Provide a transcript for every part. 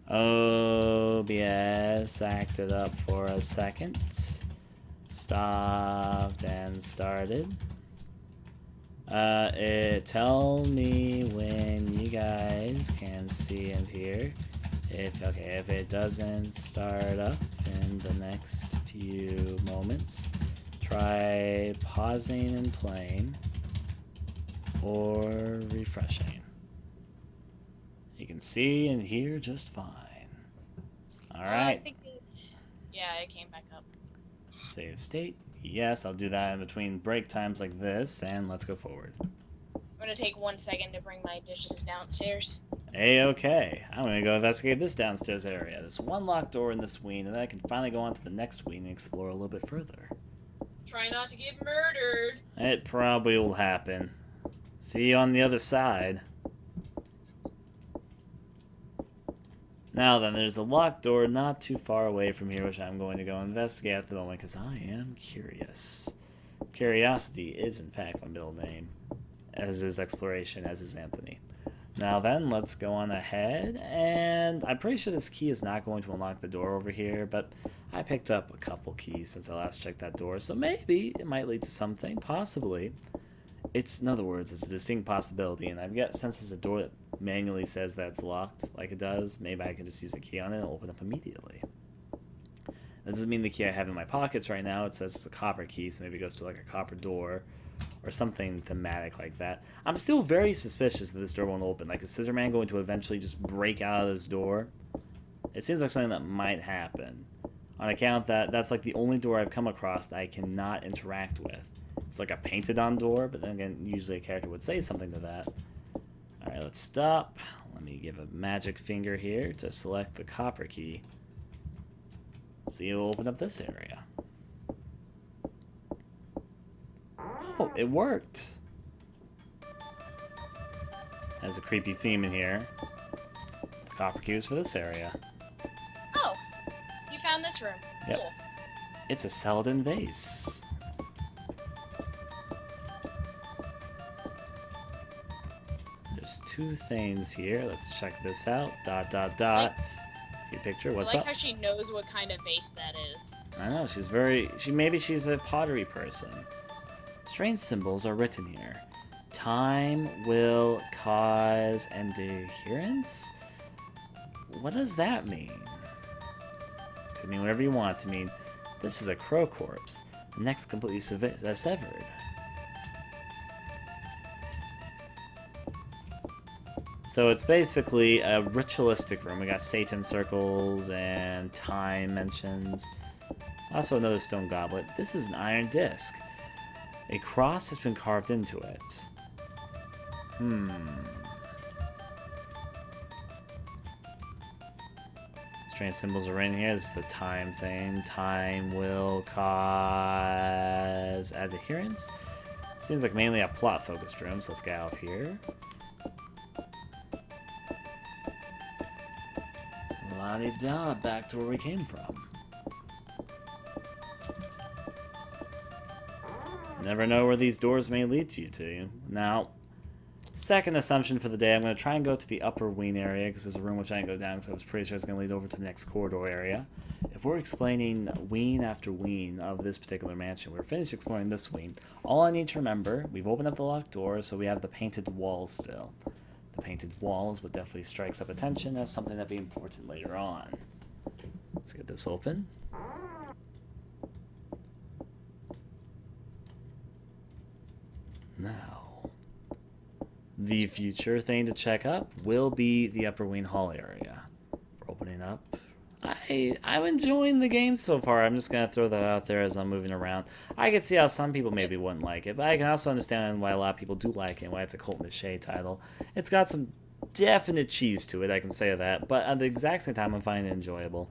OBS acted up for a second. Stopped and started. Tell me when you guys can see and hear. If it doesn't start up in the next few moments, try pausing and playing or refreshing. You can see and hear just fine. All right. I think it came back up. Save state. Yes, I'll do that in between break times like this, and let's go forward. I'm gonna take 1 second to bring my dishes downstairs. A-okay. I'm gonna go investigate this downstairs area. There's one locked door in this wing, and then I can finally go on to the next wing and explore a little bit further. Try not to get murdered. It probably will happen. See you on the other side. Now then, there's a locked door not too far away from here, which I'm going to go investigate at the moment, because I am curious. Curiosity is, in fact, my middle name, as is exploration, as is Anthony. Now then, let's go on ahead, and I'm pretty sure this key is not going to unlock the door over here, but I picked up a couple keys since I last checked that door, so maybe it might lead to something, possibly. In other words, it's a distinct possibility, and I've got, since it's a door that manually says that it's locked, like it does, maybe I can just use a key on it and it'll open up immediately. That doesn't mean the key I have in my pockets right now, it says it's a copper key, so maybe it goes to like a copper door, or something thematic like that. I'm still very suspicious that this door won't open. Like, is Scissorman going to eventually just break out of this door? It seems like something that might happen. On account that that's like the only door I've come across that I cannot interact with. It's like a painted on door, but then again, usually a character would say something to that. Alright, let's stop. Let me give a magic finger here to select the copper key. See, it'll open up this area. Oh, it worked! Has a creepy theme in here. The copper key is for this area. Oh, you found this room. Yep. Cool. It's a Celadon vase. There's two things here. Let's check this out. ... Your picture. What's I like up? how she knows what kind of vase that is. I know, she's very... Maybe she's a pottery person. Strange symbols are written here. Time, will, cause, and adherence? What does that mean? Could mean whatever you want it to mean. This is a crow corpse. The next completely severed. So it's basically a ritualistic room. We got Satan circles and time mentions. Also another stone goblet. This is an iron disc. A cross has been carved into it. Strange symbols are in here. This is the time thing. Time, will, cause, adherence. Seems like mainly a plot-focused room, so let's get out of here. La-di-da, back to where we came from. Never know where these doors may lead you to. Now, second assumption for the day, I'm going to try and go to the upper wing area, because there's a room which I didn't go down because I was pretty sure it's going to lead over to the next corridor area. If we're explaining wing after wing of this particular mansion, we're finished exploring this wing. All I need to remember, we've opened up the locked door, so we have the painted walls still. The painted walls what definitely strikes up attention as something that'd be important later on. Let's get this open. Now, the future thing to check up will be the upper wing hall area. For opening up, I'm enjoying the game so far. I'm just gonna throw that out there as I'm moving around. I can see how some people maybe wouldn't like it, but I can also understand why a lot of people do like it and why it's a cult niche title. It's got some definite cheese to it, I can say that, but at the exact same time I'm finding it enjoyable.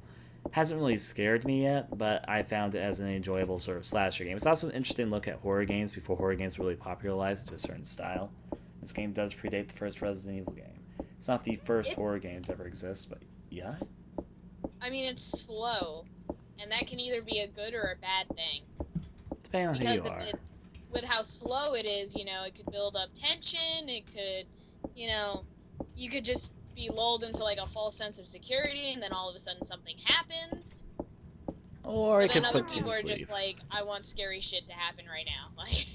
Hasn't really scared me yet, but I found it as an enjoyable sort of slasher game. It's also an interesting look at horror games before horror games were really popularized into a certain style. This game does predate the first Resident Evil game. It's not the first horror game to ever exist, but yeah. I mean, it's slow, and that can either be a good or a bad thing. Depending on who you are. With how slow it is, you know, it could build up tension, it could, you know, you could just be lulled into like a false sense of security, and then all of a sudden something happens. Or it But then could other put you people to are sleep. just like, I want scary shit to happen right now. Like,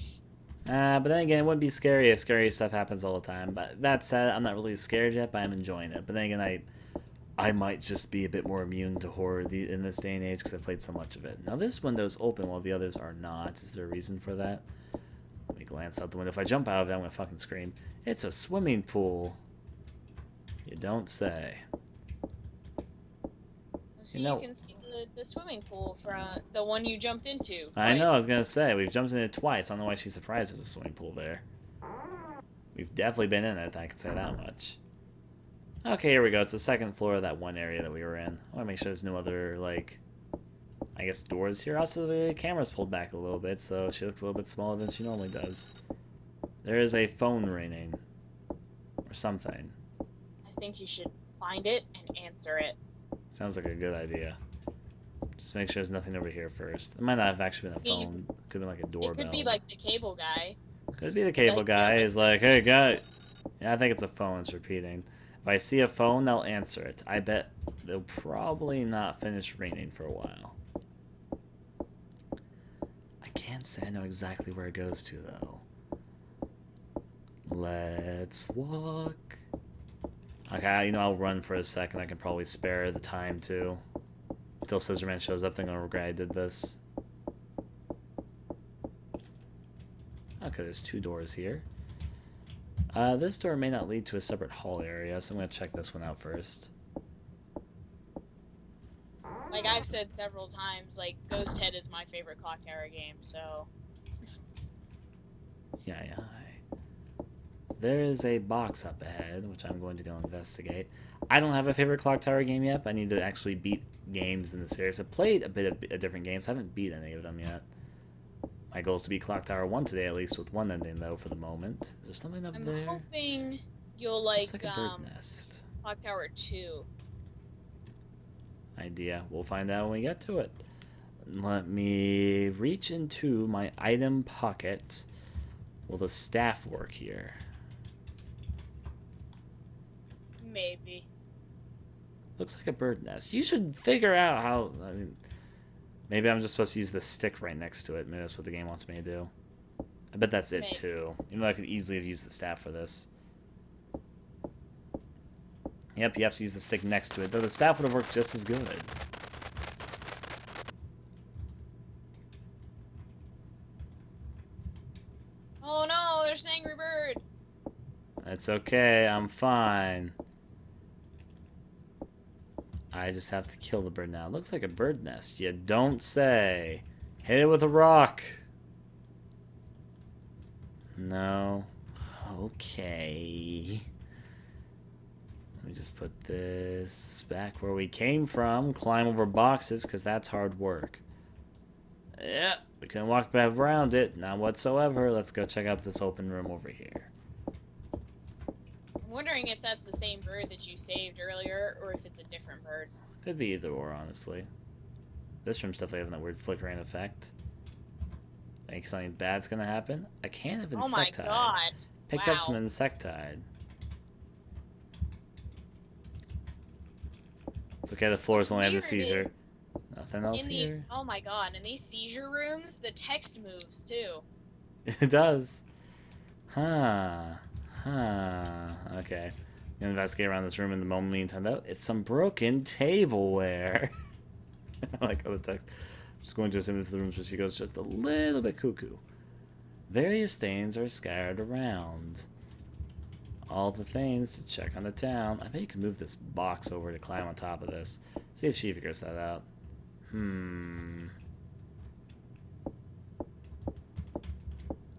But then again, it wouldn't be scary if scary stuff happens all the time. But that said, I'm not really scared yet, but I'm enjoying it. But then again, I might just be a bit more immune to horror in this day and age because I've played so much of it. Now this window's open while the others are not. Is there a reason for that? Let me glance out the window. If I jump out of it, I'm going to fucking scream. It's a swimming pool. You don't say. so you can see the swimming pool from the one you jumped into. I know, I twice. was going to say. We've jumped in it twice. I don't know why she's surprised there's a swimming pool there. We've definitely been in it, I can say that much. Okay, here we go. It's the second floor of that one area that we were in. I want to make sure there's no other, like, I guess doors here. Also, the camera's pulled back a little bit, so she looks a little bit smaller than she normally does. There is a phone ringing. Or something. I think you should find it and answer it. Sounds like a good idea. Just make sure there's nothing over here first. It might not have actually been a phone. It could be like a doorbell. It could be like the cable guy. Could be the cable guy. He's like, hey, guy. Yeah, I think it's a phone. It's repeating. If I see a phone, they'll answer it. I bet they'll probably not finish ringing for a while. I can't say I know exactly where it goes to, though. Let's walk. Okay, you know, I'll run for a second. I can probably spare the time, too. Until Scissorman shows up, they're going to regret I did this. Okay, there's two doors here. This door may not lead to a separate hall area, so I'm going to check this one out first. Like I've said several times, like Ghost Head is my favorite Clock Tower game, so... Yeah. There is a box up ahead, which I'm going to go investigate. I don't have a favorite Clock Tower game yet, but I need to actually beat games in the series. I've played a bit of different games. I haven't beat any of them yet. My goal is to beat Clock Tower 1 today, at least with one ending, though, for the moment. Is there something up there? I'm hoping you'll like, It's like a bird nest. Clock Tower 2. Idea. We'll find out when we get to it. Let me reach into my item pocket. Will the staff work here? Maybe. Looks like a bird nest. You should figure out how... I mean, maybe I'm just supposed to use the stick right next to it. Maybe that's what the game wants me to do. I bet that's it, too. Even though I could easily have used the staff for this. Yep, you have to use the stick next to it. Though the staff would have worked just as good. Oh no, there's an angry bird! It's okay, I'm fine. I just have to kill the bird now. It looks like a bird nest. You don't say. Hit it with a rock. No. Okay. Let me just put this back where we came from. Climb over boxes, because that's hard work. Yep, we couldn't walk back around it. Not whatsoever. Let's go check out this open room over here. I'm wondering if that's the same bird that you saved earlier, or if it's a different bird. Could be either or, honestly. This room's definitely having that weird flickering effect. Think something bad's gonna happen? A can of insectide. Oh my god. Picked up some insectide. It's okay, the floors only have the seizure. Nothing else here. Oh my god, in these seizure rooms, the text moves too. It does. Huh. Okay. I'm gonna investigate around this room in the moment meantime, though. It's some broken tableware. I like how the text. I'm just going to assume this is the room where she goes just a little bit cuckoo. Various things are scattered around. All the things to check on the town. I bet you can move this box over to climb on top of this. See if she figures that out.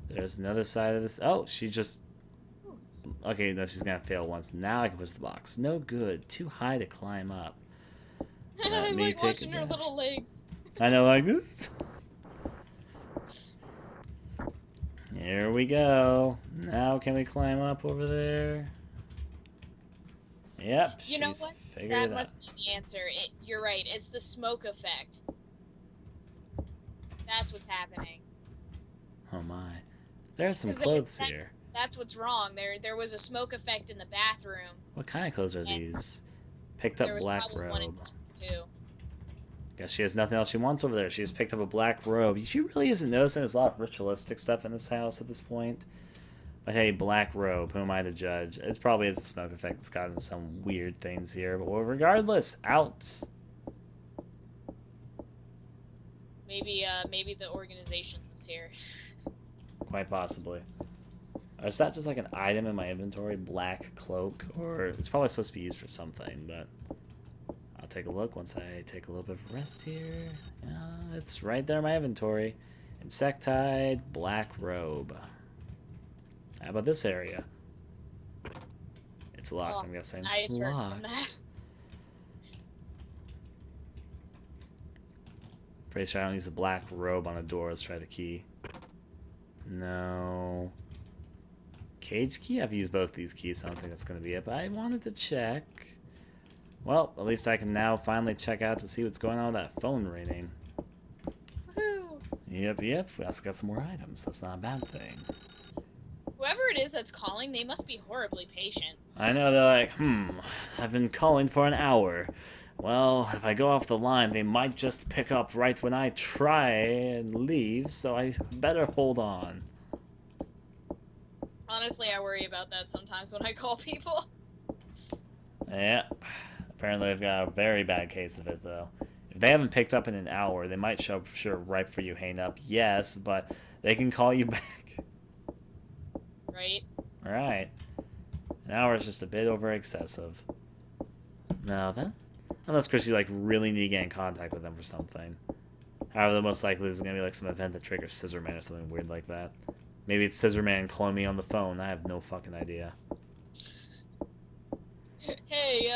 There's another side of this. Oh, she just... Okay, no, she's gonna fail once. Now I can push the box. No good. Too high to climb up. I'm like watching her little legs. I know, like this. Here we go. Now can we climb up over there? Yep, you know what? That must be the answer. You're right. It's the smoke effect. That's what's happening. Oh my. There's some clothes here. That's what's wrong. There was a smoke effect in the bathroom. What kind of clothes are And these? Picked up there was black probably one in robe. this one too. Guess she has nothing else she wants over there. She just picked up a black robe. She really isn't noticing there's a lot of ritualistic stuff in this house at this point. But hey, black robe, who am I to judge? It probably is the smoke effect that's causing some weird things here. But well, regardless, out. Maybe the organization was here. Quite possibly. Or is that just like an item in my inventory? Black cloak? Or it's probably supposed to be used for something, but I'll take a look once I take a little bit of a rest here. Yeah, it's right there in my inventory. Insectide, black robe. How about this area? It's locked, I'm guessing. Nice work on Locked. that. Pretty sure I don't use a black robe on a door. Let's try the key. No. Cage key? I've used both these keys, so I don't think that's going to be it. But I wanted to check. Well, at least I can now finally check out to see what's going on with that phone ringing. Woohoo! Yep. We also got some more items. That's not a bad thing. Whoever it is that's calling, they must be horribly patient. I know, they're like, I've been calling for an hour. Well, if I go off the line, they might just pick up right when I try and leave, so I better hold on. Honestly, I worry about that sometimes when I call people. Yeah. Apparently they've got a very bad case of it, though. If they haven't picked up in an hour, they might show up sure right before you hang up. Yes, but they can call you back. Right? Alright. An hour is just a bit over excessive. No, then? Unless, Chris, you like really need to get in contact with them for something. However, the most likely is going to be like some event that triggers Scissorman or something weird like that. Maybe it's Scissorman calling me on the phone. I have no fucking idea. Hey,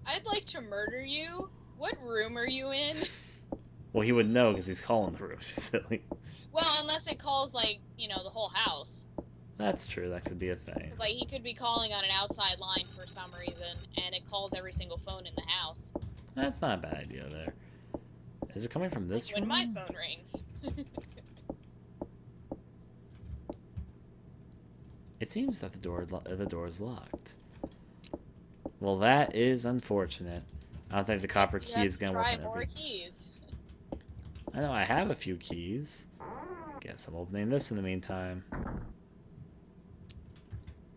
I'd like to murder you. What room are you in? Well, he would know because he's calling the room. Silly. Well, unless it calls, like, you know, the whole house. That's true. That could be a thing. Like, he could be calling on an outside line for some reason, and it calls every single phone in the house. That's not a bad idea there. Is it coming from this Like room? when my phone rings. It seems that the door is locked. Well, that is unfortunate. I don't think the copper key is going to work on try more every... keys. I know I have a few keys. Guess I'm opening this in the meantime.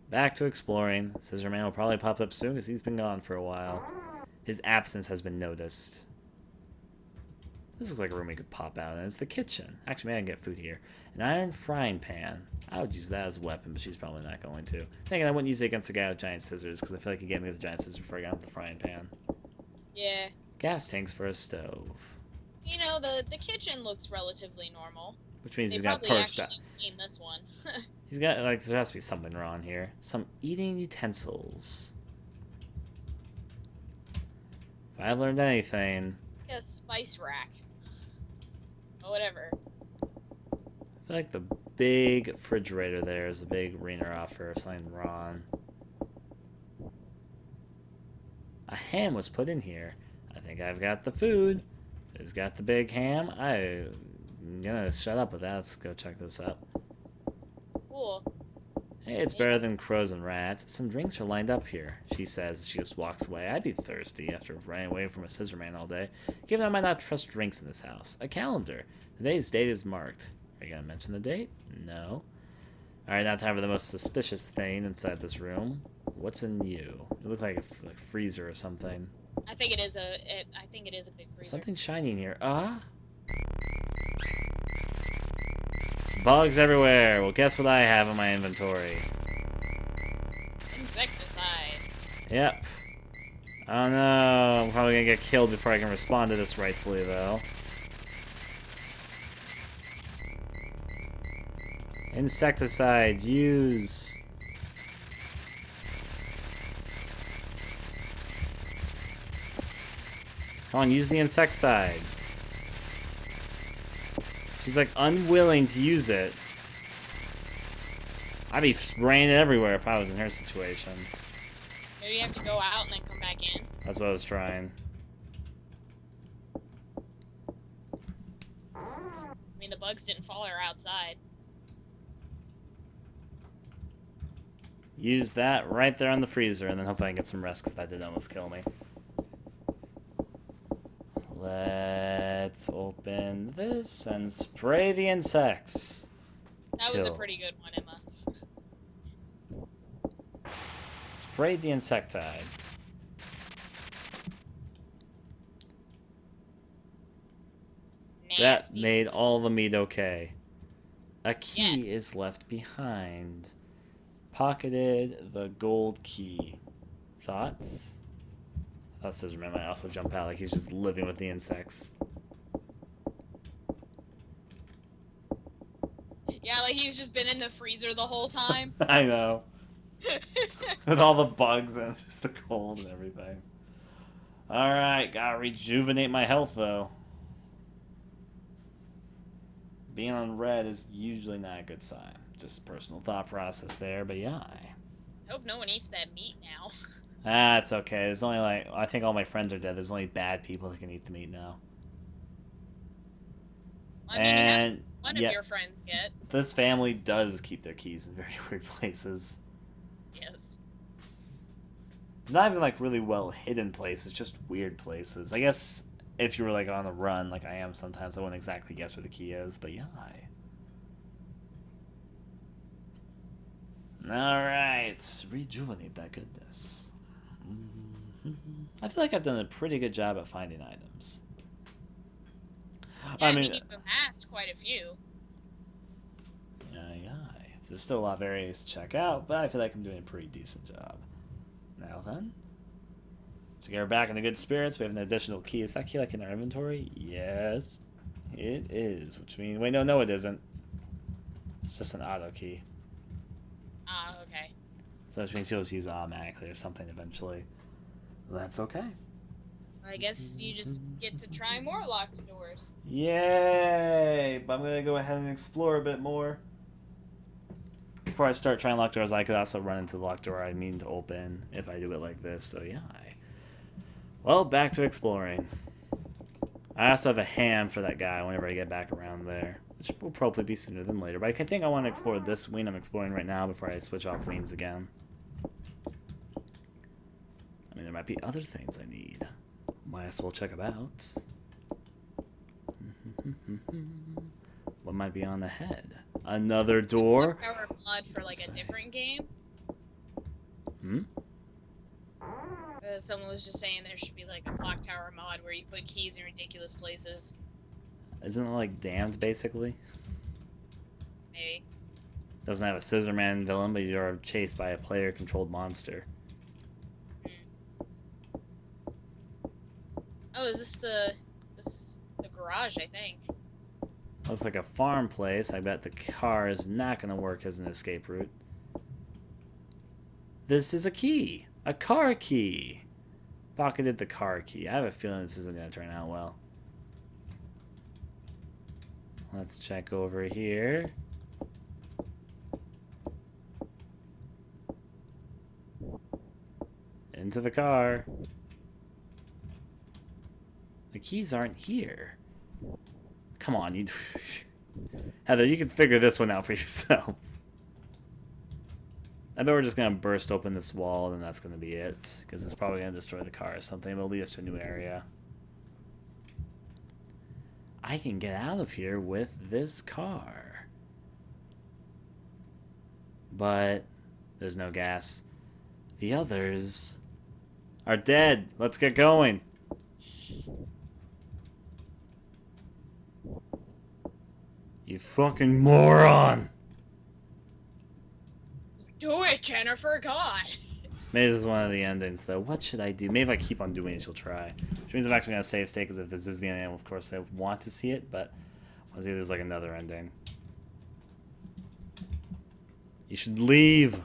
Back to exploring. Scissorman will probably pop up soon because he's been gone for a while. His absence has been noticed. This looks like a room we could pop out, and it's the kitchen. Actually, maybe I can get food here. An iron frying pan. I would use that as a weapon, but she's probably not going to. Thinking I wouldn't use it against the guy with giant scissors, because I feel like he'd get me with the giant scissors before I got with the frying pan. Yeah. Gas tanks for a stove. You know, the kitchen looks relatively normal. Which means They he's got probably perched actually up. cleaned this one. He's got, like, there has to be something wrong here. Some eating utensils. If I've learned anything... A spice rack. Or whatever. I feel like the big refrigerator there is a big ringer offer of something wrong. A ham was put in here. I think I've got the food. Who's got the big ham? I'm gonna shut up with that. Let's go check this out. Cool. Hey, it's better than crows and rats. Some drinks are lined up here, she says as she just walks away. I'd be thirsty after running away from a Scissorman all day. Given I might not trust drinks in this house. A calendar. Today's date is marked. Are you gonna mention the date? No. Alright, now time for the most suspicious thing inside this room. What's in you? It looks like a freezer or something. I think it is a big freezer. Something shiny in here. Bugs everywhere. Well, guess what I have in my inventory? Insecticide. Yep. Oh no, I'm probably gonna get killed before I can respond to this rightfully, though. Insecticide, use. Come on, use the insecticide. She's like unwilling to use it. I'd be spraying it everywhere if I was in her situation. Maybe you have to go out and then come back in. That's what I was trying. I mean, the bugs didn't follow her outside. use that right there on the freezer, and then hopefully I can get some rest, because that did almost kill me. Let's open this and spray the insects. That was a pretty good one, Emma. Spray the insectide. Nasty. That made all the meat okay. A key is left behind. Pocketed the gold key. Thoughts? I thought Scissorman might also jump out like he's just living with the insects. Yeah, like he's just been in the freezer the whole time. I know. With all the bugs and just the cold and everything. Alright, gotta rejuvenate my health though. Being on red is usually not a good sign. Just personal thought process there, but yeah. I hope no one eats that meat now. That's okay. There's only like, I think all my friends are dead. There's only bad people that can eat the meat now. I mean, you have one of your friends get. This family does keep their keys in very weird places. Yes. Not even like really well hidden places, just weird places. I guess if you were like on the run, like I am sometimes, I wouldn't exactly guess where the key is, but yeah. Alright, rejuvenate that goodness. I feel like I've done a pretty good job at finding items. Yeah, I mean, you've amassed quite a few. Yeah. There's still a lot of areas to check out, but I feel like I'm doing a pretty decent job. Now then, to get her back in the good spirits, we have an additional key. Is that key like in our inventory? Yes, it is. Which means, wait, no, it isn't. It's just an auto key. Ah, okay. So which means you'll just use it automatically or something eventually. That's okay. I guess you just get to try more locked doors. Yay! But I'm gonna go ahead and explore a bit more. Before I start trying locked doors, I could also run into the locked door I mean to open if I do it like this, so yeah. Well, back to exploring. I also have a ham for that guy whenever I get back around there, which will probably be sooner than later, but I think I want to explore this wing I'm exploring right now before I switch off wings again. I mean, there might be other things I need. Might as well check them out. What might be on the head? Another door? Power mod for like a different game? Someone was just saying there should be like a clock tower mod where you put keys in ridiculous places. Isn't it like Damned, basically? Maybe. Doesn't have a Scissorman villain, but you're chased by a player-controlled monster. Oh, is this the garage, I think. Looks like a farm place. I bet the car is not going to work as an escape route. This is a key. A car key. Pocketed the car key. I have a feeling this isn't going to turn out well. Let's check over here. Into the car. The keys aren't here. Come on, you... Heather, you can figure this one out for yourself. I bet we're just going to burst open this wall, and that's going to be it. Because it's probably going to destroy the car or something. It'll lead us to a new area. I can get out of here with this car. But there's no gas. The others are dead. Let's get going. You fucking moron! Do it, Jennifer, God! Maybe this is one of the endings, though. What should I do? Maybe if I keep on doing it, she'll try. Which means I'm actually going to save state, because if this is the ending, of course I want to see it, but I'll see if there's like another ending. You should leave!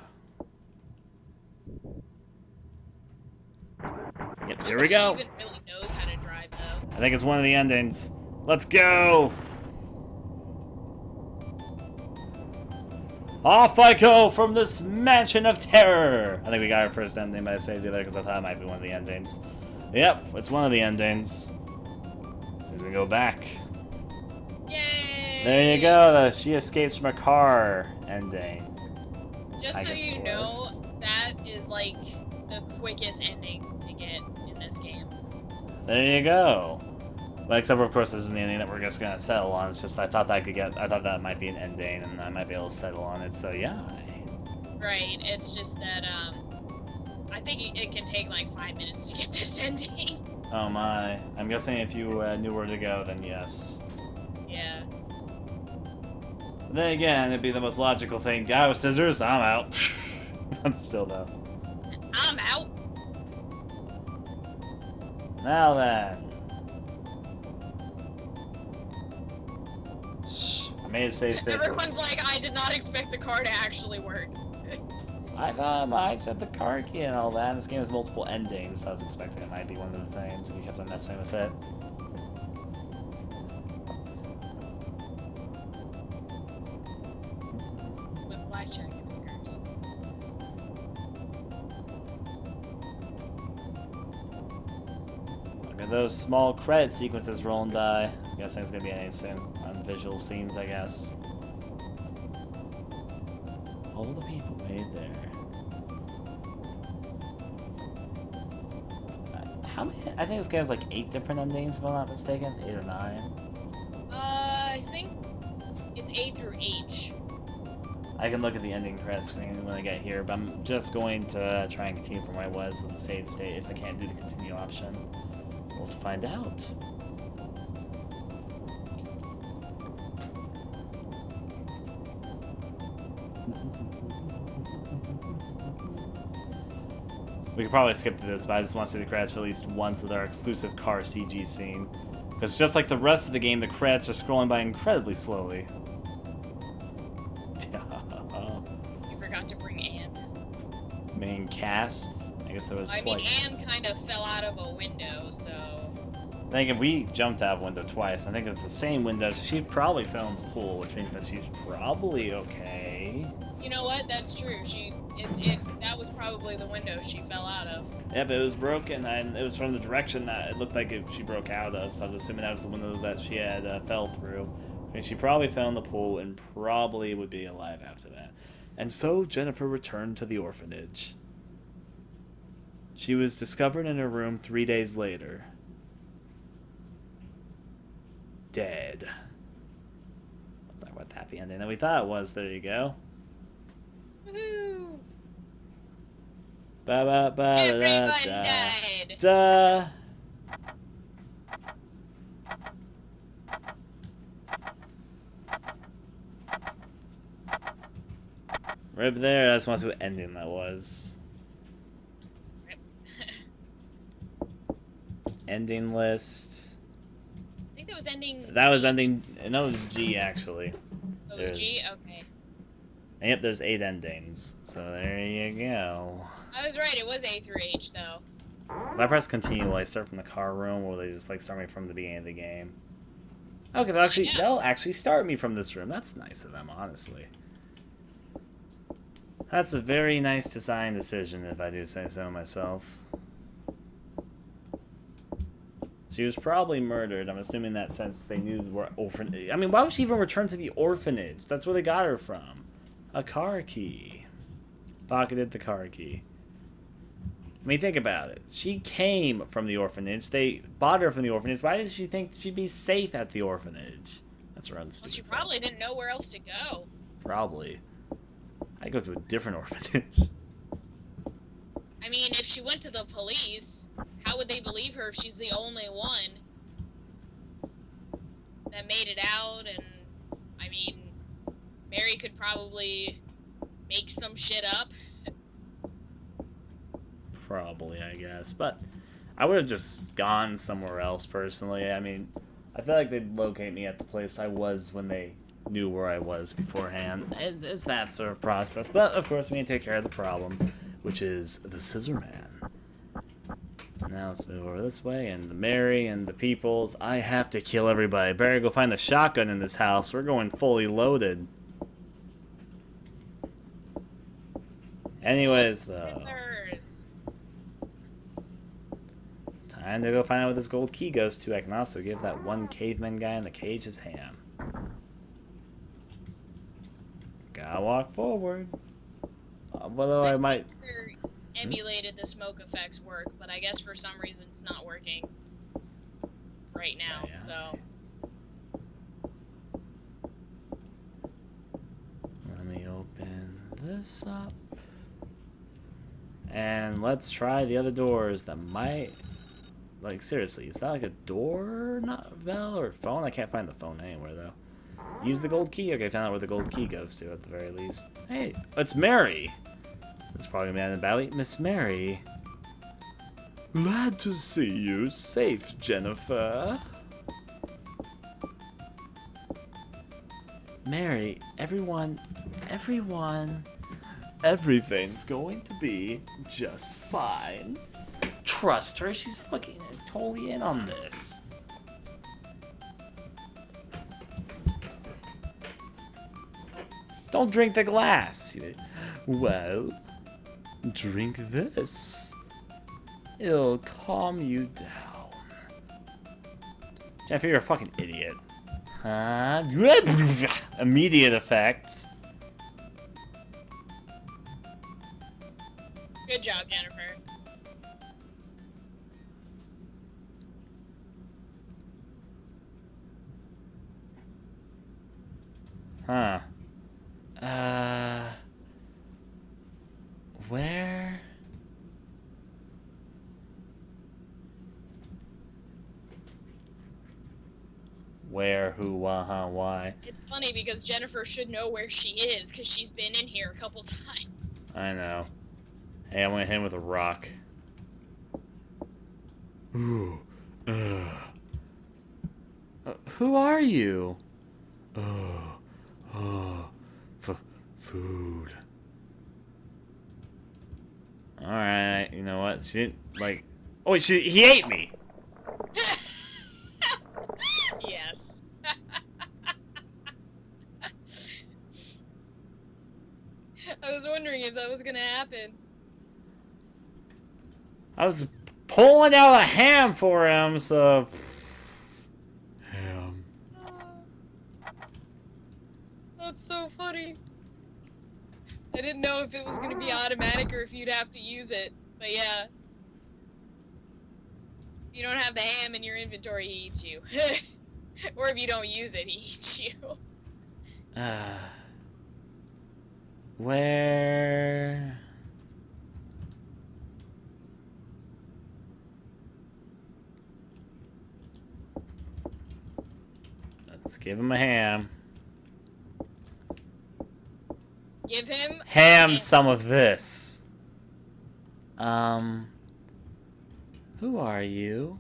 Yep, here we go! She even really knows how to drive, though. I think it's one of the endings. Let's go! Off I go from this mansion of terror! I think we got our first ending, but I saved the other because I thought it might be one of the endings. Yep, it's one of the endings. So we go back. Yay! There you go, she escapes from a car ending. Just so you know, That is like the quickest ending to get in this game. There you go. But except for, of course, this isn't the ending that we're just gonna settle on. It's just I thought that might be an ending, and I might be able to settle on it. So yeah. Right. It's just that I think it can take like 5 minutes to get this ending. Oh my. I'm guessing if you knew where to go, then yes. Yeah. But then again, it'd be the most logical thing. Guy with scissors, I'm out. But still though. I'm out. Now then. I made a save state. Everyone's like, I did not expect the car to actually work. I thought I set the car key and all that. This game has multiple endings, so I was expecting it might be one of the things, and you kept on messing with it. With blackjack and hookers. Look at those small credit sequences rolling by. I'm guessing it's gonna be anything soon. On visual scenes, I guess. All the people made there. How many? I think this game has like 8 different endings, if I'm not mistaken. 8 or 9. I think it's A through H. I can look at the ending credit screen when I get here, but I'm just going to try and continue from where I was with the save state if I can't do the continue option. We'll have to find out. We could probably skip through this, but I just want to see the credits for at least once with our exclusive car CG scene. Because just like the rest of the game, the credits are scrolling by incredibly slowly. You forgot to bring Anne. Main cast? I guess there was I mean, slight... Anne kind of fell out of a window, so... I think if we jumped out of a window twice, I think it's the same window, so she probably fell in the pool, which means that she's probably okay. You know what? That's true. That was probably the window she fell out of. Yep, it was broken, and it was from the direction that it looked like she broke out of, so I was assuming that was the window that she had fell through. And she probably fell in the pool and probably would be alive after that. And so Jennifer returned to the orphanage. She was discovered in her room 3 days later. Dead. That's not what the happy ending that we thought it was. There you go. Woohoo! Ba ba ba da Everyone da died. da. Right there, that's what ending that was. Ending list. I think that was ending. That was H. ending, and that was G actually. That was G? Okay. And yep, there's 8 endings. So there you go. I was right, it was A through H, though. If I press continue, will I start from the car room, or will they just like start me from the beginning of the game? Okay, they'll actually start me from this room. That's nice of them, honestly. That's a very nice design decision, if I do say so myself. She was probably murdered. I'm assuming that since they knew the orphanage. I mean, why would she even return to the orphanage? That's where they got her from. A car key. Pocketed the car key. I mean, think about it. She came from the orphanage. They bought her from the orphanage. Why did she think she'd be safe at the orphanage? That's her own stupid Well, she probably didn't know where else to go. Probably. I'd go to a different orphanage. I mean, if she went to the police, how would they believe her if she's the only one that made it out? And, I mean, Mary could probably make some shit up. Probably, I guess. But I would have just gone somewhere else, personally. I mean, I feel like they'd locate me at the place I was when they knew where I was beforehand. It's that sort of process. But, of course, we need to take care of the problem, which is the Scissorman. Now let's move over this way, and the Mary and the peoples. I have to kill everybody. Better go find the shotgun in this house. We're going fully loaded. Anyways, though. Time to go find out what this gold key goes to. I can also give that one caveman guy in the cage his ham. Gotta walk forward. Although I might... emulated the smoke effects work, but I guess for some reason it's not working right now, Yeah. so... Let me open this up. And let's try the other doors that might... Like, seriously, is that like a door not bell or phone? I can't find the phone anywhere, though. Use the gold key? Okay, found out where the gold key goes to, at the very least. Hey, it's Mary! That's probably man in the valley. Miss Mary. Glad to see you safe, Jennifer. Mary, everything's going to be just fine. Trust her, she's fucking totally in on this. Don't drink the glass. Well, drink this. It'll calm you down. Jennifer, you're a fucking idiot. Huh? Immediate effects. Good job, Jennifer. Huh. Where? Where, who, why? It's funny because Jennifer should know where she is because she's been in here a couple times. I know. Hey, I'm gonna hit him with a rock. Ooh. Who are you? Food. Alright, you know what? She didn't, like... Oh, wait, he ate me! Yes. I was wondering if that was gonna happen. I was pulling out a ham for him, so... Ham. That's so funny. I didn't know if it was gonna be automatic or if you'd have to use it, but yeah. If you don't have the ham in your inventory, he eats you. Or if you don't use it, he eats you. Where... Let's give him a ham. Give him Ham some of this. Who are you?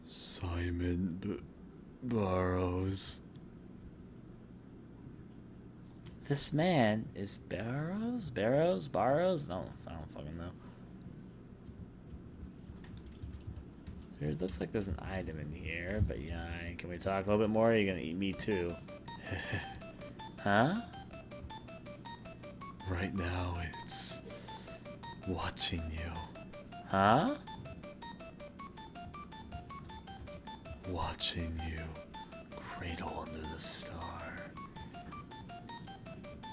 Simon Burrows. This man is Barrows? Barrows? No, I don't fucking know. There looks like there's an item in here, but yeah, can we talk a little bit more? You're gonna eat me too. Huh? Right now it's watching you. Huh? Watching you cradle under the star.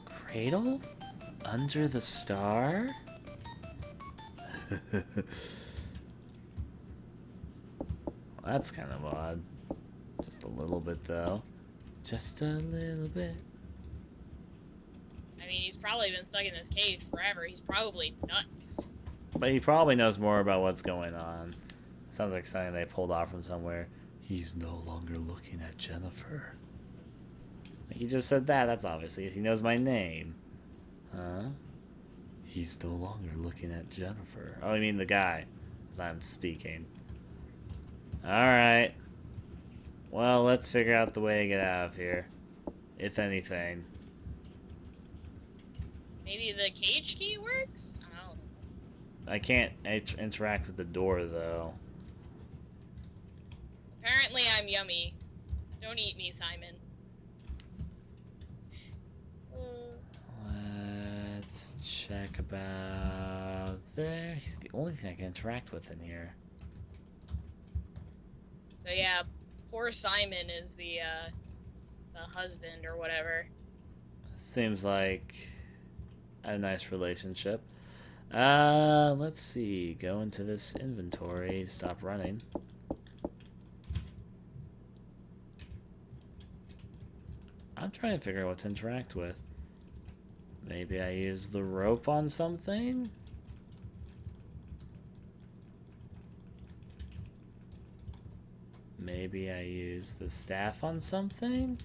Cradle? Under the star? Well, that's kind of odd. Just a little bit, though. Just a little bit. I mean, he's probably been stuck in this cage forever. He's probably nuts. But he probably knows more about what's going on. Sounds like something they pulled off from somewhere. He's no longer looking at Jennifer. Like he just said that. That's obviously if he knows my name. Huh? He's no longer looking at Jennifer. Oh, I mean the guy. As I'm speaking. Alright. Well, let's figure out the way to get out of here. If anything. Maybe the cage key works? I don't know. I can't interact with the door, though. Apparently I'm Yumi. Don't eat me, Simon. Let's check about there. He's the only thing I can interact with in here. So yeah, poor Simon is the husband or whatever. Seems like... a nice relationship. Let's see. Go into this inventory. Stop running. I'm trying to figure out what to interact with. Maybe I use the rope on something? Maybe I use the staff on something?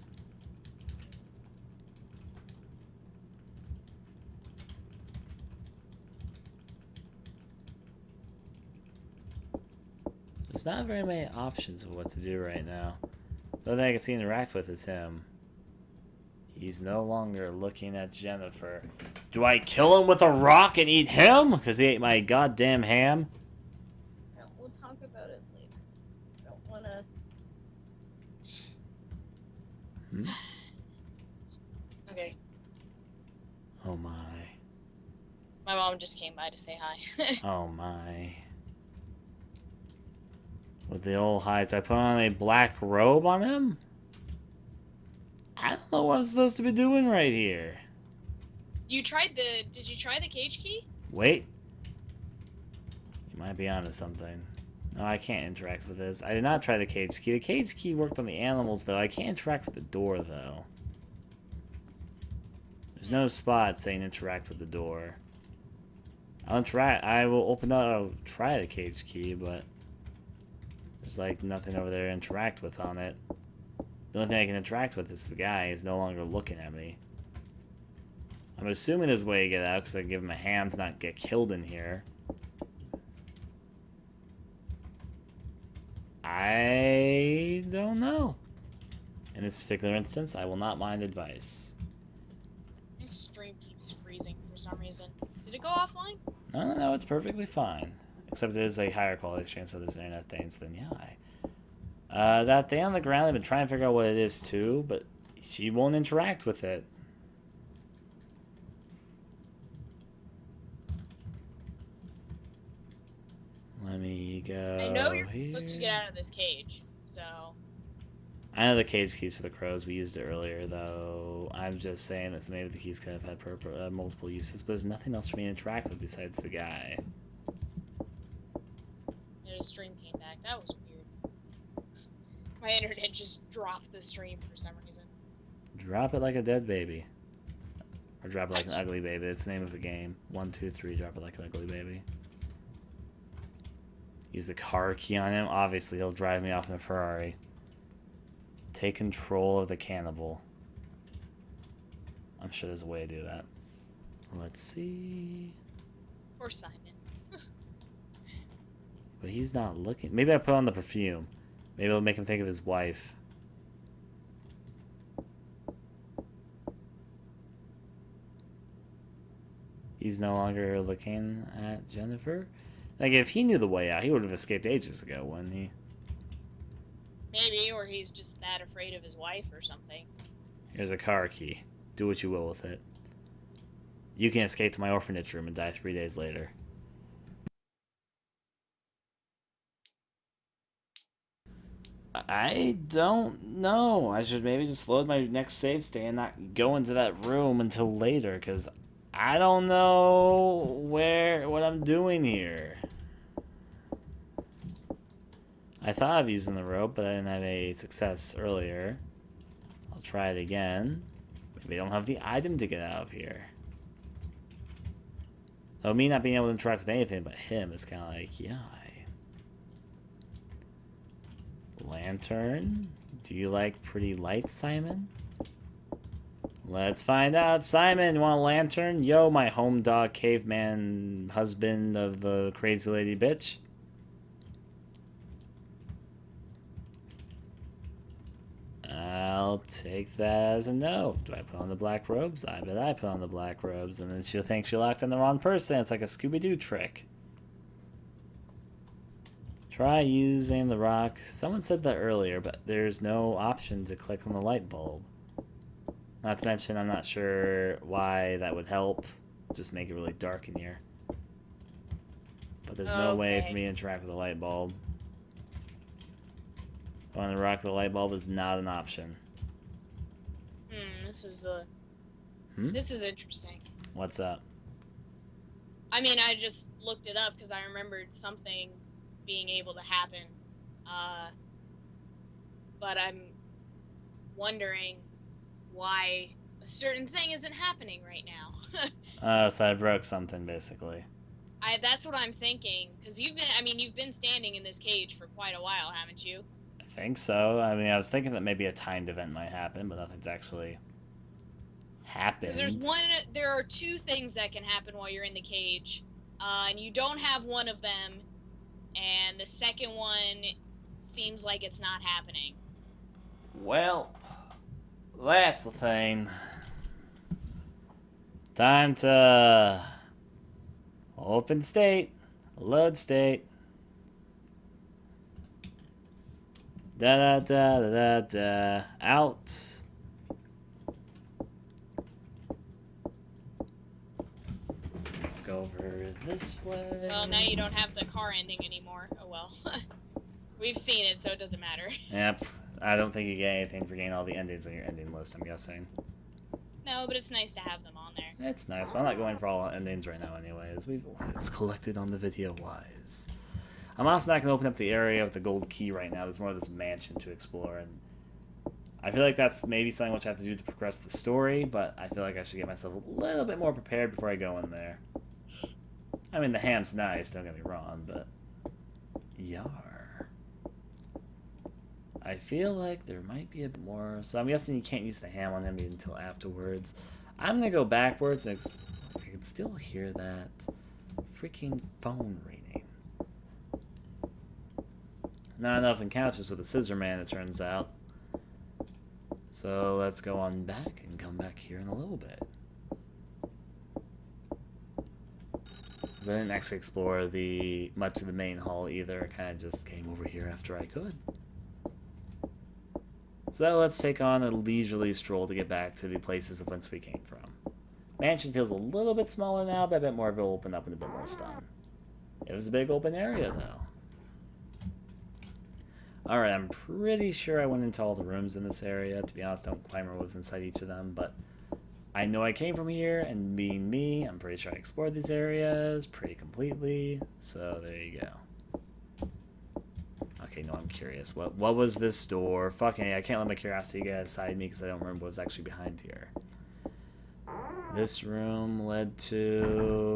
There's not very many options of what to do right now. The only thing I can see interact with is him. He's no longer looking at Jennifer. Do I kill him with a rock and eat him? Because he ate my goddamn ham? No, we'll talk about it later. I don't wanna... Okay. Oh my. My mom just came by to say hi. Oh my. With the old hides, do I put on a black robe on him? I don't know what I'm supposed to be doing right here. Did you try the cage key? Wait. You might be onto something. No, I can't interact with this. I did not try the cage key. The cage key worked on the animals, though. I can't interact with the door, though. There's no spot saying interact with the door. I will open up. I'll try the cage key, but there's like nothing over there to interact with on it. The only thing I can interact with is the guy. He's no longer looking at me. I'm assuming his way to get out because I give him a ham to not get killed in here. I don't know. In this particular instance, I will not mind advice. My stream keeps freezing for some reason. Did it go offline? No, it's perfectly fine. Except it is a higher quality stream, so there's internet things than that thing on the ground, I've been trying to figure out what it is too, but she won't interact with it. Let me go. I know you're here. supposed to get out of this cage, so... I know the cage keys for the crows. We used it earlier, though. I'm just saying that maybe the keys could have had multiple uses, but there's nothing else for me to interact with besides the guy. Yeah, the stream came back. That was weird. My internet just dropped the stream for some reason. Drop it like a dead baby. Or drop it like an ugly baby. It's the name of a game. 1, 2, 3, drop it like an ugly baby. Use the car key on him. Obviously, he'll drive me off in a Ferrari. Take control of the cannibal. I'm sure there's a way to do that. Let's see. Or Simon. But he's not looking. Maybe I put on the perfume. Maybe it'll make him think of his wife. He's no longer looking at Jennifer. Like, if he knew the way out, he would have escaped ages ago, wouldn't he? Maybe, or he's just that afraid of his wife or something. Here's a car key. Do what you will with it. You can escape to my orphanage room and die 3 days later. I don't know. I should maybe just load my next save state and not go into that room until later, because I don't know what I'm doing here. I thought of using the rope, but I didn't have a success earlier. I'll try it again. Maybe I don't have the item to get out of here. Though me not being able to interact with anything but him is kind of like, yeah. Lantern? Do you like pretty lights, Simon? Let's find out. Simon, you want a lantern? Yo, my home dog caveman husband of the crazy lady bitch. I'll take that as a no. Do I put on the black robes? I bet I put on the black robes, and then she'll think she locked on the wrong person. It's like a Scooby-Doo trick. Try using the rock. Someone said that earlier, but there's no option to click on the light bulb. Not to mention, I'm not sure why that would help. Just make it really dark in here. But there's no way for me to interact with the light bulb. Going to rock the light bulb is not an option. This is this is interesting. What's up? I mean, I just looked it up because I remembered something being able to happen. But I'm wondering why a certain thing isn't happening right now. So I broke something, basically. That's what I'm thinking, because you've been standing in this cage for quite a while, haven't you? I think so. I mean, I was thinking that maybe a timed event might happen, but nothing's actually happened. Because there are two things that can happen while you're in the cage, and you don't have one of them, and the second one seems like it's not happening. Well, that's the thing. Time to open state, load state. Da da da da da da. Out. Let's go over this way. Well, now you don't have the car ending anymore. Oh well. We've seen it, so it doesn't matter. Yep. I don't think you get anything for getting all the endings on your ending list, I'm guessing. No, but it's nice to have them on there. It's nice, but I'm not going for all endings right now anyways. It's collected on the video wise. I'm also not going to open up the area with the gold key right now. There's more of this mansion to explore, and I feel like that's maybe something which I have to do to progress the story, but I feel like I should get myself a little bit more prepared before I go in there. I mean, the ham's nice, don't get me wrong, but... Yar. I feel like there might be a bit more, so I'm guessing you can't use the ham on him until afterwards. I'm going to go backwards, and I can still hear that freaking phone ringing. Not enough encounters with the Scissorman, it turns out. So let's go on back and come back here in a little bit. Because I didn't actually explore much of the main hall either. I kind of just came over here after I could. So let's take on a leisurely stroll to get back to the places of whence we came from. Mansion feels a little bit smaller now, but I bet more of it will open up and a bit more stun. It was a big open area, though. Alright, I'm pretty sure I went into all the rooms in this area. To be honest, I don't quite remember what was inside each of them, but I know I came from here, and being me, I'm pretty sure I explored these areas pretty completely. So there you go. Okay, no, I'm curious. What was this door? Fucking, I can't let my curiosity get inside me because I don't remember what was actually behind here. This room led to...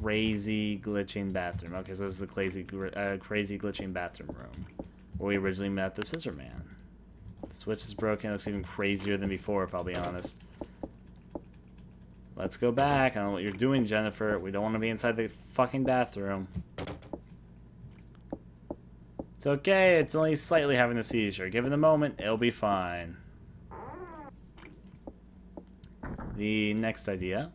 crazy glitching bathroom. Okay, so this is the crazy glitching bathroom room where we originally met the Scissorman. The switch is broken. It looks even crazier than before, if I'll be honest. Let's go back. I don't know what you're doing, Jennifer. We don't want to be inside the fucking bathroom. It's okay. It's only slightly having a seizure. Give it a moment. It'll be fine. The next idea.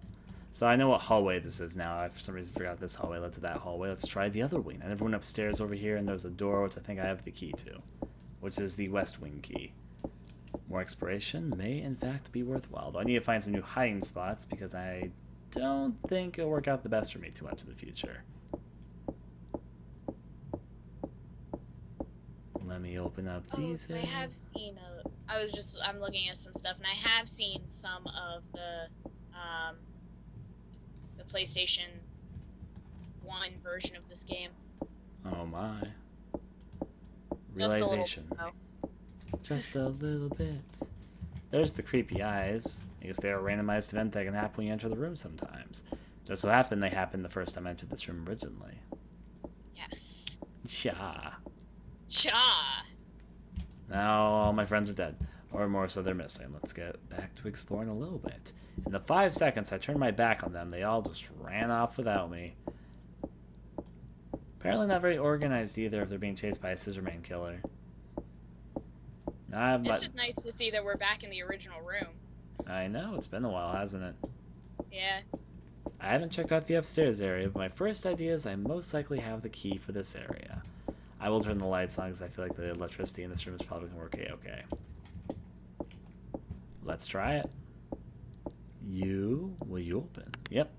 So I know what hallway this is now. I, for some reason, forgot this hallway led to that hallway. Let's try the other wing. I never went upstairs over here, and there's a door, which I think I have the key to, which is the west wing key. More exploration may, in fact, be worthwhile. Though I need to find some new hiding spots because I don't think it'll work out the best for me too much in the future. Let me open up these. I have seen I'm looking at some stuff, and I have seen some of the PlayStation 1 version of this game. Oh my. Just Realization. Just a little bit. There's the creepy eyes. I guess they are a randomized event that can happen when you enter the room sometimes. Just so happened they happened the first time I entered this room originally. Yes. Cha. Cha. Now all my friends are dead. Or more so, they're missing. Let's get back to exploring a little bit. In the 5 seconds I turned my back on them, they all just ran off without me. Apparently not very organized either if they're being chased by a Scissorman killer. It's just nice to see that we're back in the original room. I know, it's been a while, hasn't it? Yeah. I haven't checked out the upstairs area, but my first idea is I most likely have the key for this area. I will turn the lights on because I feel like the electricity in this room is probably going to work okay. Let's try it. Will you open? Yep.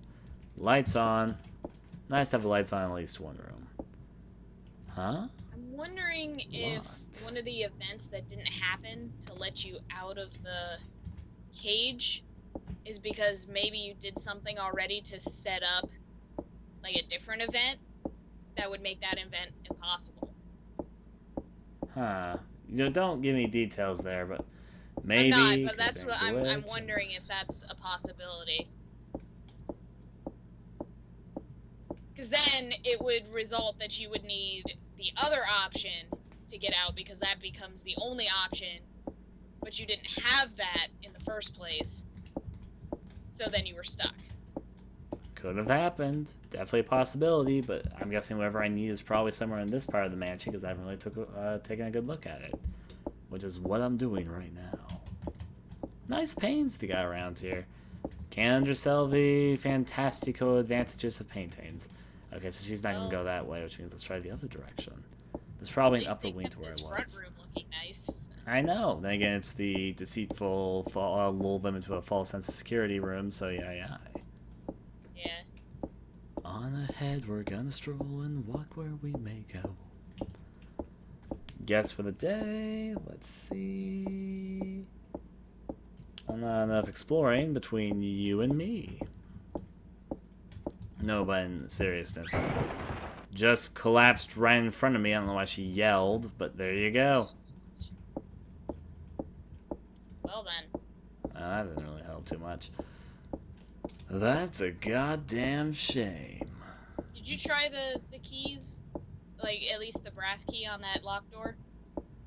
Lights on. Nice to have the lights on in at least one room. Huh? I'm wondering if one of the events that didn't happen to let you out of the cage is because maybe you did something already to set up, like, a different event that would make that event impossible. Huh. You know, don't give me details there, but maybe. I'm not, but could've that's been what a I'm glitch. wondering if that's a possibility. Because then it would result that you would need the other option to get out, because that becomes the only option, but you didn't have that in the first place, so then you were stuck. Could have happened. Definitely a possibility, but I'm guessing whatever I need is probably somewhere in this part of the mansion because I haven't really taken a good look at it, which is what I'm doing right now. Nice paints they got around here. Can't undersell the fantastico advantages of paintings. Okay, so she's not going to go that way, which means let's try the other direction. There's probably an upper wing to where it was. Front room looking nice. I know. Then again, it's the deceitful, lull them into a false sense of security room, so yeah. Yeah. On ahead, we're gonna stroll and walk where we may go. Guess for the day, let's see. Not enough exploring between you and me. No, but in seriousness, just collapsed right in front of me. I don't know why she yelled, but there you go. Well then. That didn't really help too much. That's a goddamn shame. Did you try the keys? Like, at least the brass key on that locked door?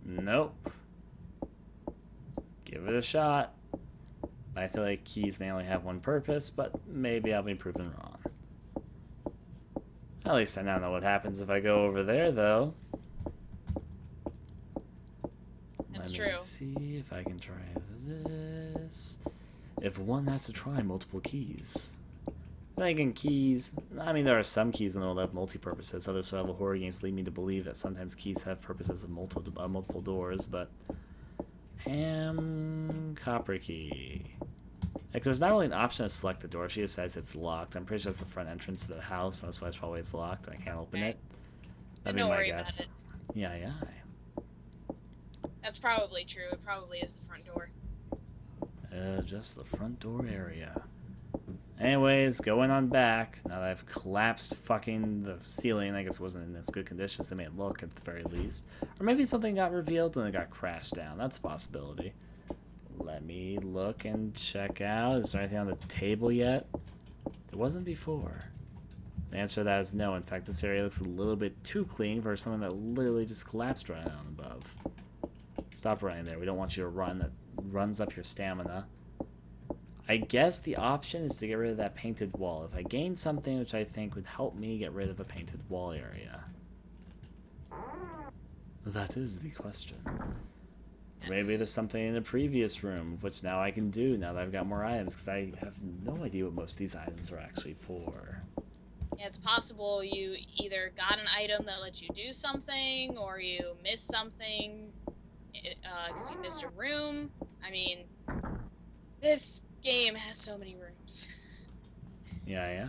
Nope. Give it a shot. I feel like keys may only have one purpose, but maybe I'll be proven wrong. At least I now know what happens if I go over there, though. That's Let me true. see if I can try this. If one has to try multiple keys. Thinking keys, I mean, there are some keys in the world that have multi-purposes. Other survival horror games lead me to believe that sometimes keys have purposes of multiple doors, but... copper key. Like, there's not really an option to select the door. She just says it's locked. I'm pretty sure it's the front entrance to the house, so that's why it's probably locked. I can't open it. That'd be my guess. About it. Yeah. That's probably true. It probably is the front door. Just the front door area. Anyways, going on back, now that I've collapsed fucking the ceiling, I guess it wasn't in as good condition as they made it look at the very least. Or maybe something got revealed when it got crashed down. That's a possibility. Let me look and check out. Is there anything on the table yet? There wasn't before. The answer to that is no. In fact, this area looks a little bit too clean for something that literally just collapsed right on above. Stop running there. We don't want you to run. That runs up your stamina. I guess the option is to get rid of that painted wall. If I gain something which I think would help me get rid of a painted wall area. That is the question. Yes. Maybe there's something in the previous room, which now I can do now that I've got more items, because I have no idea what most of these items are actually for. Yeah, it's possible you either got an item that lets you do something, or you missed something because you missed a room. I mean, this game has so many rooms. Yeah.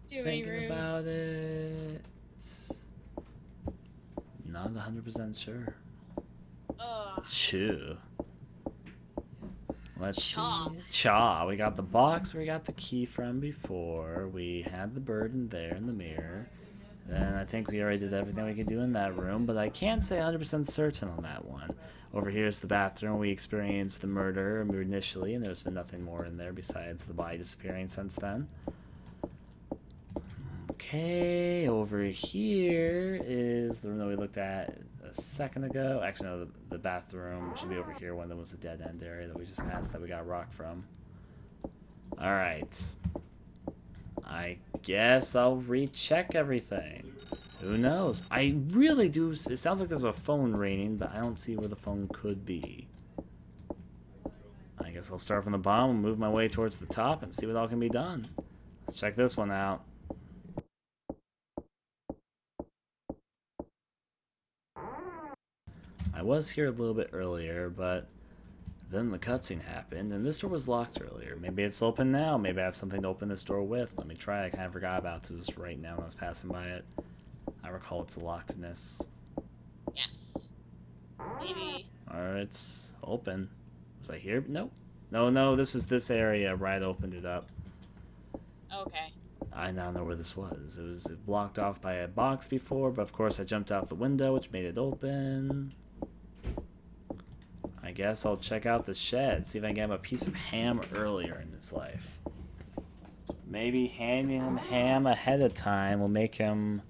Too many rooms. Thinking about it. Not 100% sure. Chew. Let's see. Chaw. We got the box we got the key from before. We had the bird in there in the mirror. Then I think we already did everything we could do in that room, but I can't say 100% certain on that one. Over here is the bathroom. We experienced the murder initially, and there's been nothing more in there besides the body disappearing since then. Okay, over here is the room that we looked at a second ago. Actually, no, the bathroom should be over here. One of them was a dead-end area that we just passed that we got a rock from. Alright. I guess I'll recheck everything. Who knows? I really do. It sounds like there's a phone ringing, but I don't see where the phone could be. I guess I'll start from the bottom and move my way towards the top and see what all can be done. Let's check this one out. I was here a little bit earlier, but then the cutscene happened, and this door was locked earlier. Maybe it's open now. Maybe I have something to open this door with. Let me try. I kind of forgot about it just right now when I was passing by it. I recall it's lockedness. Yes. Maybe. Or it's open. Was I here? Nope. No, this is this area. Right, opened it up. Okay. I now know where this was. It was blocked off by a box before, but of course I jumped out the window, which made it open. I guess I'll check out the shed, see if I can get him a piece of ham earlier in his life. Maybe handing him ham ahead of time will make him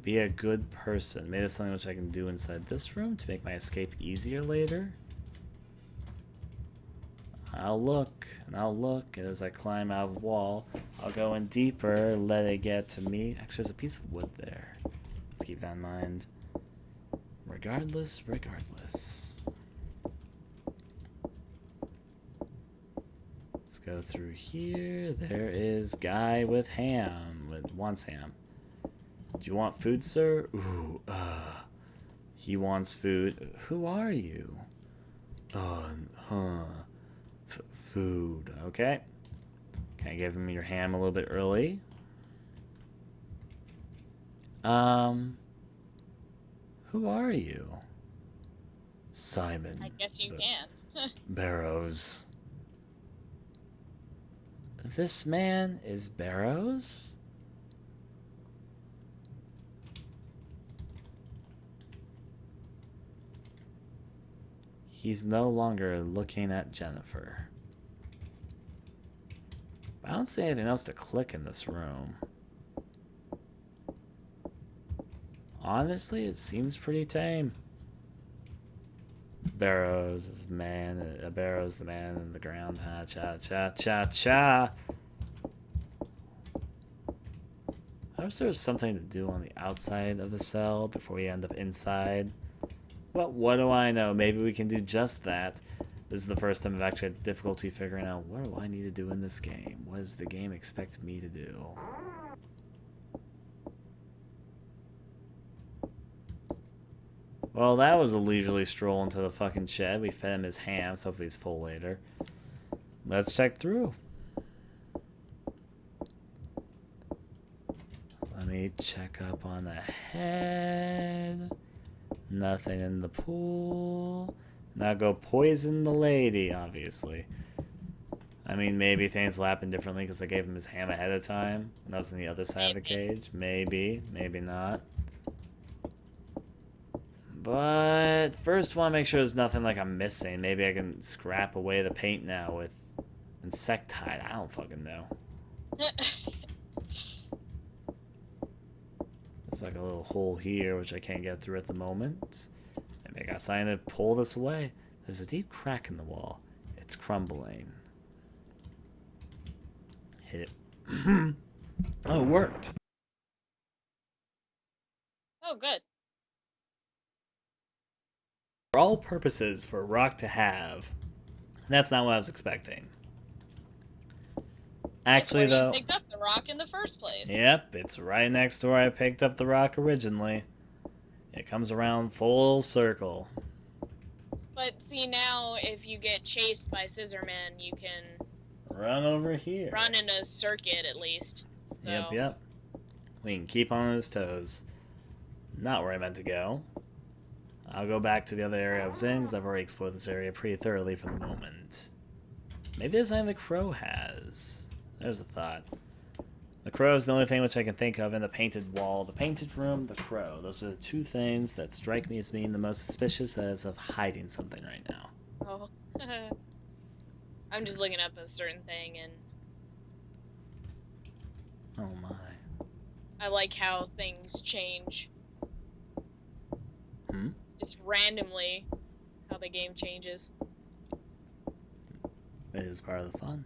be a good person. Maybe that's something which I can do inside this room to make my escape easier later. I'll look, and as I climb out of the wall. I'll go in deeper, let it get to me. Actually, there's a piece of wood there. Let's keep that in mind. Regardless. Let's go through here. There is guy with ham, wants ham. Do you want food, sir? Ooh, he wants food. Who are you? Food. Okay. Can I give him your ham a little bit early? Who are you? Simon. I guess you can. Barrows. This man is Barrows? He's no longer looking at Jennifer. I don't see anything else to click in this room. Honestly, it seems pretty tame. Barrows is man. Barrows the man in the ground. Ha cha cha cha cha. I wish there was something to do on the outside of the cell before we end up inside. But what do I know? Maybe we can do just that. This is the first time I've actually had difficulty figuring out what do I need to do in this game. What does the game expect me to do? Well, that was a leisurely stroll into the fucking shed. We fed him his ham, so hopefully he's full later. Let's check through. Let me check up on the head. Nothing in the pool. Now go poison the lady, obviously. I mean, maybe things will happen differently because I gave him his ham ahead of time when I was on the other side of the cage. Maybe not. But first, want to make sure there's nothing like I'm missing. Maybe I can scrap away the paint now with insectide. I don't fucking know. There's like a little hole here which I can't get through at the moment. Maybe I got something to pull this away. There's a deep crack in the wall. It's crumbling. Hit it. Oh, it worked. Oh, good. For all purposes, for a rock to have. That's not what I was expecting. Actually, though, you picked up the rock in the first place. Yep, it's right next to where I picked up the rock originally. It comes around full circle. But see, now if you get chased by Scissorman, you can run over here. Run in a circuit at least. So. Yep. We can keep on his toes. Not where I meant to go. I'll go back to the other area I was in because I've already explored this area pretty thoroughly for the moment. Maybe there's something the crow has. There's a thought. The crow is the only thing which I can think of in the painted wall. The painted room, the crow. Those are the two things that strike me as being the most suspicious as of hiding something right now. Oh. I'm just looking up a certain thing and... Oh my. I like how things change. Just randomly, how the game changes. It is part of the fun.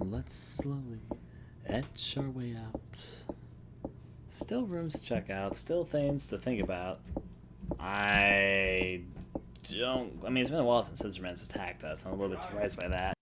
Let's slowly etch our way out. Still rooms to check out, still things to think about. I mean, it's been a while since Scissorman's attacked us. I'm a little bit surprised by that.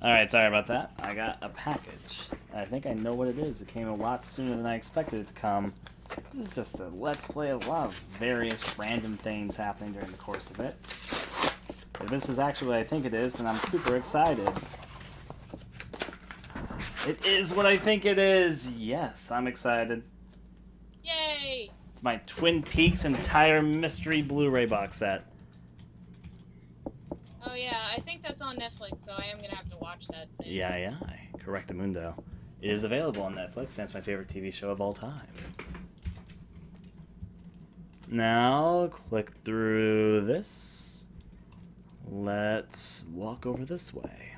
Alright, sorry about that. I got a package. I think I know what it is. It came a lot sooner than I expected it to come. This is just a let's play of a lot of various random things happening during the course of it. If this is actually what I think it is, then I'm super excited. It is what I think it is! Yes, I'm excited. Yay! It's my Twin Peaks entire mystery Blu-ray box set. Oh yeah, I think that's on Netflix, so I am gonna have to watch that soon. Yeah. Correctamundo. It is available on Netflix, and it's my favorite TV show of all time. Now, click through this. Let's walk over this way.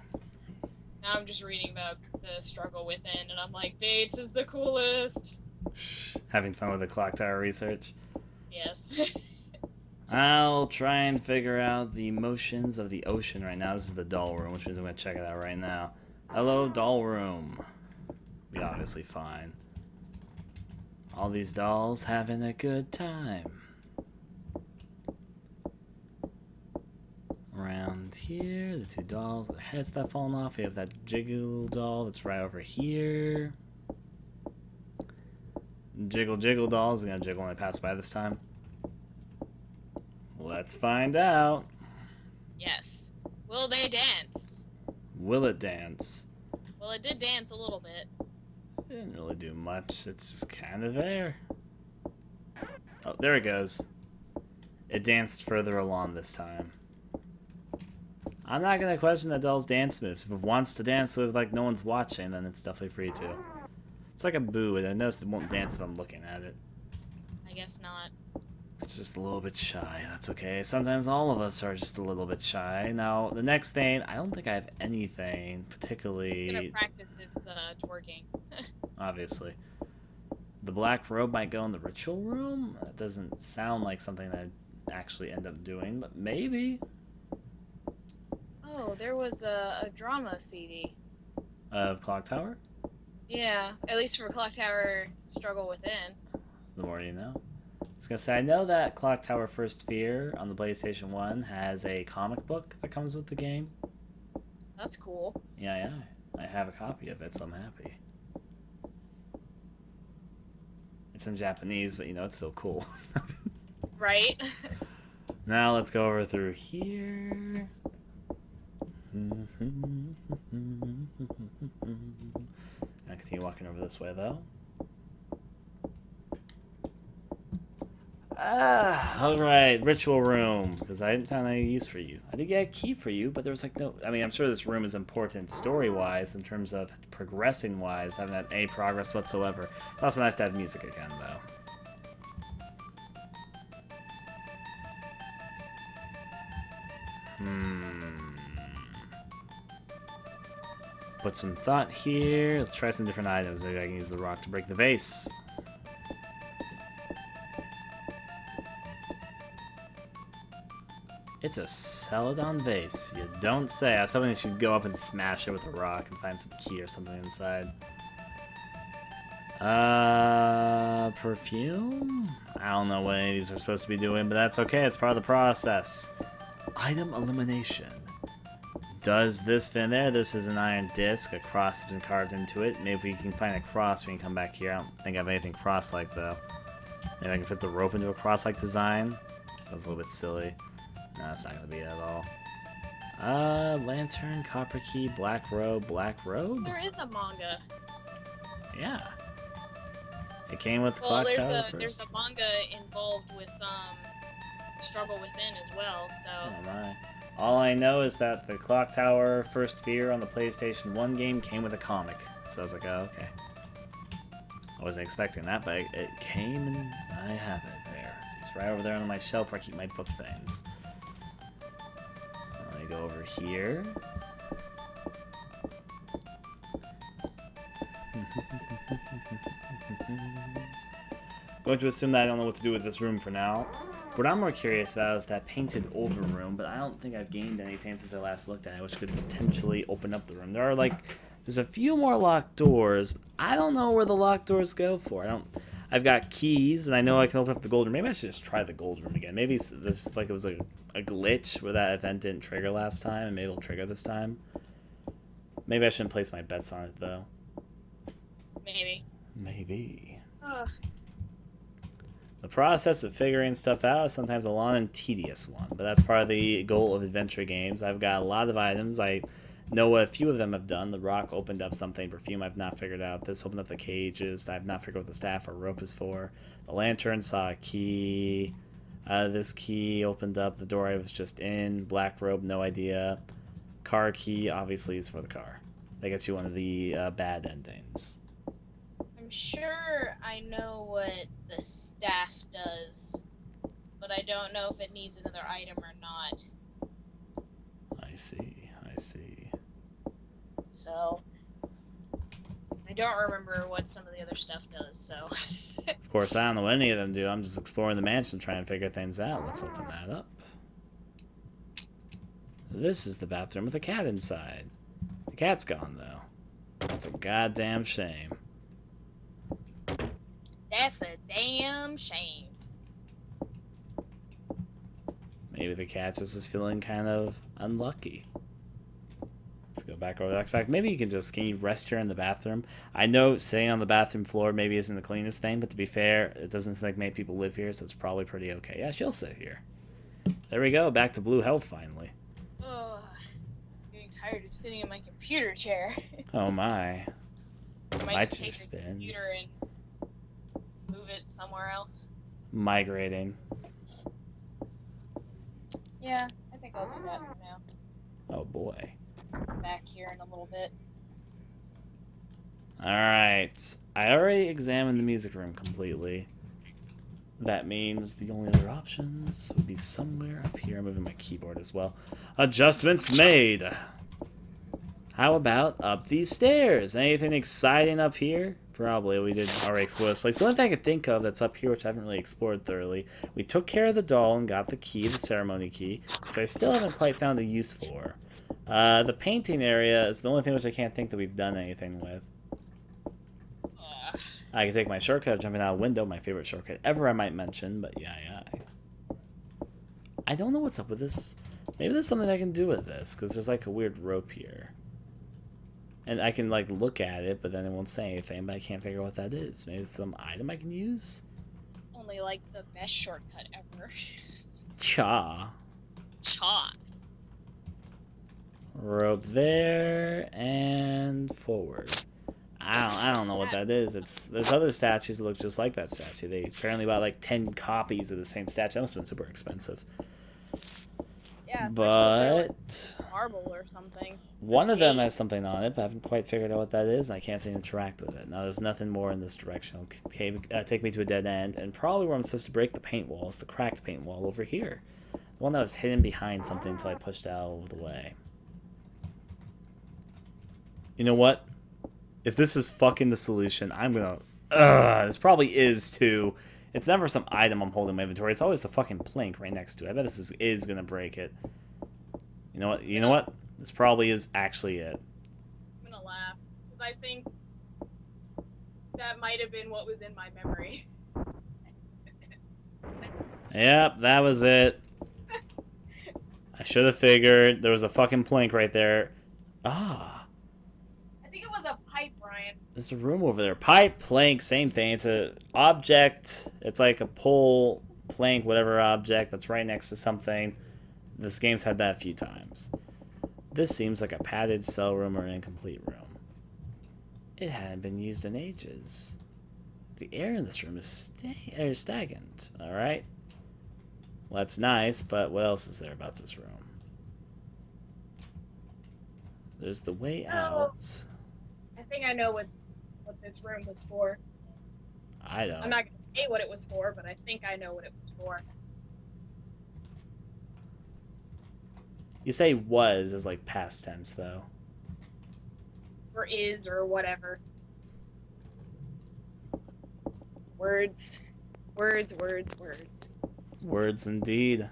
Now I'm just reading about the struggle within, and I'm like, Bates is the coolest. Having fun with the clock tower research. Yes. I'll try and figure out the motions of the ocean right now. This is the doll room, which means I'm going to check it out right now. Hello, doll room. Be obviously fine. All these dolls having a good time. Around here, the two dolls, the heads that fallen off. We have that jiggle doll that's right over here. Jiggle jiggle dolls. Is gonna jiggle when I pass by this time. Let's find out. Yes. Will they dance? Will it dance? Well, it did dance a little bit. It didn't really do much. It's just kind of there. Oh, there it goes. It danced further along this time. I'm not gonna question that doll's dance moves. If it wants to dance with like no one's watching, then it's definitely free to. It's like a boo, and I noticed it won't dance if I'm looking at it. I guess not. It's just a little bit shy. That's okay. Sometimes all of us are just a little bit shy. Now, the next thing, I don't think I have anything particularly... I'm gonna practice its twerking. Obviously. The black robe might go in the ritual room? That doesn't sound like something I'd actually end up doing, but maybe. Oh, there was a drama CD. Of Clock Tower? Yeah, at least for Clock Tower Struggle Within. The more you know. I was gonna say, I know that Clock Tower First Fear on the PlayStation 1 has a comic book that comes with the game. That's cool. Yeah. I have a copy of it, so I'm happy. It's in Japanese, but you know, it's still cool. Right? Now let's go over through here. I'll continue walking over this way, though. Alright, ritual room, because I didn't find any use for you. I did get a key for you, but there was like no... I mean, I'm sure this room is important story-wise, in terms of progressing-wise, haven't had any progress whatsoever. It's also nice to have music again, though. Put some thought here. Let's try some different items. Maybe I can use the rock to break the vase. It's a Celadon vase. You don't say. I was hoping she'd go up and smash it with a rock and find some key or something inside. Perfume? I don't know what any of these are supposed to be doing, but that's okay. It's part of the process. Item elimination. Does this fit in there? This is an iron disc. A cross has been carved into it. Maybe we can find a cross, we can come back here. I don't think I have anything cross-like, though. Maybe I can fit the rope into a cross-like design. Sounds a little bit silly. No, it's not going to be it at all. Lantern, copper key, black robe, black robe? There is a manga. Yeah. It came with Well, Clock Tower first. there's a manga involved with Struggle Within as well, so... Oh my. All I know is that the Clock Tower First Fear on the PlayStation 1 game came with a comic. So I was like, oh, okay. I wasn't expecting that, but it came and I have it there. It's right over there on my shelf where I keep my book things. Let me go over here. Going to assume that I don't know what to do with this room for now. What I'm more curious about is that painted over room, but I don't think I've gained anything since I last looked at it, which could potentially open up the room. There's a few more locked doors. I don't know where the locked doors go for. I've got keys, and I know I can open up the gold room. Maybe I should just try the gold room again. Maybe it's just like it was like a glitch where that event didn't trigger last time, and maybe it'll trigger this time. Maybe I shouldn't place my bets on it, though. Maybe. Maybe. The process of figuring stuff out is sometimes a long and tedious one, but that's part of the goal of adventure games. I've got a lot of items. I know what a few of them have done. The rock opened up something. Perfume I've not figured out. This opened up the cages. I've not figured out what the staff or rope is for. The lantern saw a key. This key opened up the door I was just in. Black robe, no idea. Car key, obviously, is for the car. That gets you one of the bad endings. I'm sure I know what the staff does, but I don't know if it needs another item or not. I see, I see. So, I don't remember what some of the other stuff does, so... Of course, I don't know what any of them do. I'm just exploring the mansion trying to figure things out. Let's open that up. This is the bathroom with a cat inside. The cat's gone, though. That's a goddamn shame. That's a damn shame. Maybe the cat just was feeling kind of unlucky. Let's go back over that. In fact, maybe can you rest here in the bathroom? I know sitting on the bathroom floor maybe isn't the cleanest thing, but to be fair, it doesn't seem like many people live here, so it's probably pretty okay. Yeah, she'll sit here. There we go, back to blue health finally. Oh, getting tired of sitting in my computer chair. Oh my. I My might just chair take the spins. computer and move it somewhere else. Migrating. Yeah, I think I'll do that for now. Oh boy. Back here in a little bit. Alright. I already examined the music room completely. That means the only other options would be somewhere up here. I'm moving my keyboard as well. Adjustments made. How about up these stairs? Anything exciting up here? Probably. We did already explore this place. The only thing I could think of that's up here, which I haven't really explored thoroughly, we took care of the doll and got the key, the ceremony key, which I still haven't quite found a use for. The painting area is the only thing which I can't think that we've done anything with. I can take my shortcut of jumping out a window, my favorite shortcut ever, I might mention, but yeah. I don't know what's up with this. Maybe there's something I can do with this, because there's like a weird rope here. And I can like look at it, but then it won't say anything, but I can't figure out what that is. Maybe it's some item I can use? It's only like the best shortcut ever. Cha. Cha. Rope there, and forward. I don't know what that is. There's other statues that look just like that statue. They apparently bought like 10 copies of the same statue. That must have been super expensive. Yeah, but like marble or something. One of them has something on it, but I haven't quite figured out what that is, and I can't seem to interact with it. Now, there's nothing more in this direction. It'll take me to a dead end, and probably where I'm supposed to break the paint wall is the cracked paint wall over here. The one that was hidden behind something until I pushed it out of the way. You know what? If this is fucking the solution, I'm gonna... this probably is, too. It's never some item I'm holding in my inventory. It's always the fucking plank right next to it. I bet this is gonna break it. You know what? You know what? This probably is actually it. I'm gonna laugh, because I think that might have been what was in my memory. Yep, that was it. I should have figured. There was a fucking plank right there. Ah. I think it was a pipe, Ryan. There's a room over there. Pipe, plank, same thing. It's a object. It's like a pole, plank, whatever object that's right next to something. This game's had that a few times. This seems like a padded cell room or an incomplete room. It hadn't been used in ages. The air in this room is stagnant. Alright. Well, that's nice, but what else is there about this room? There's the way out. I think I know what this room was for. I don't. I'm not going to say what it was for, but I think I know what it was for. You say was as like past tense, though. Or is, or whatever. Words. Words, words, words. Words indeed.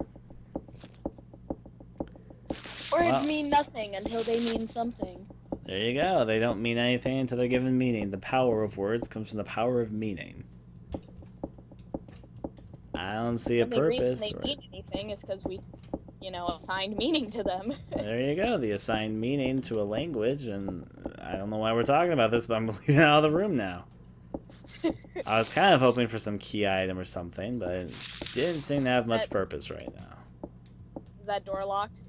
Words mean nothing until they mean something. There you go. They don't mean anything until they're given meaning. The power of words comes from the power of meaning. I don't see a purpose. The reason they mean anything is because we, assigned meaning to them. There you go. The assigned meaning to a language, and I don't know why we're talking about this, but I'm leaving it out of the room now. I was kind of hoping for some key item or something, but it didn't seem to have much That- purpose right now. Is that door locked?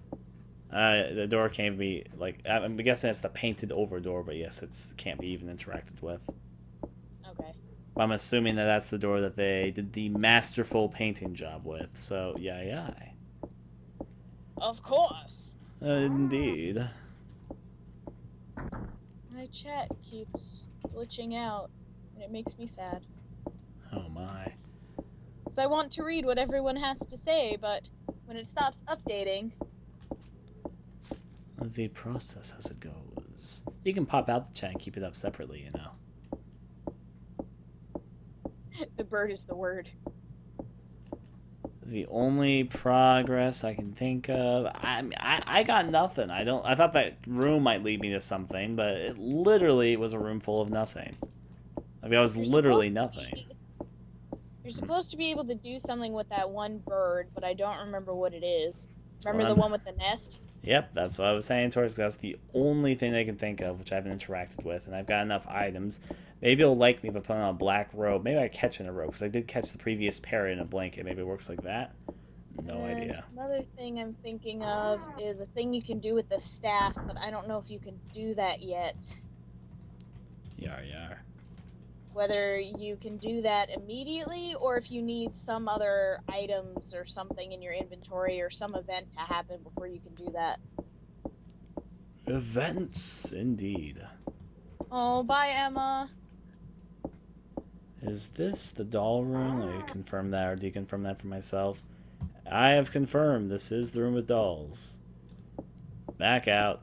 The door can't be, like, I'm guessing it's the painted over door, but yes, it can't be even interacted with. Okay. I'm assuming that that's the door that they did the masterful painting job with, so yeah. Of course. Indeed. My chat keeps glitching out, and it makes me sad. Oh my. Because I want to read what everyone has to say, but when it stops updating... The process as it goes. You can pop out the chat and keep it up separately, you know. The bird is the word. The only progress I can think of, I got nothing. I thought that room might lead me to something, but it literally was a room full of nothing. Like that was literally nothing. You're supposed to be able to do something with that one bird, but I don't remember what it is. Remember the one with the nest? Yep, that's what I was saying towards, because that's the only thing I can think of which I haven't interacted with, and I've got enough items. Maybe it'll like me if I put on a black robe. Maybe I catch in a robe, because I did catch the previous parrot in a blanket. Maybe it works like that. No idea. Another thing I'm thinking of is a thing you can do with the staff, but I don't know if you can do that yet. Yar. Whether you can do that immediately, or if you need some other items or something in your inventory, or some event to happen before you can do that. Events, indeed. Oh, bye, Emma. Is this the doll room? Let me confirm that or deconfirm that for myself. I have confirmed this is the room with dolls. Back out.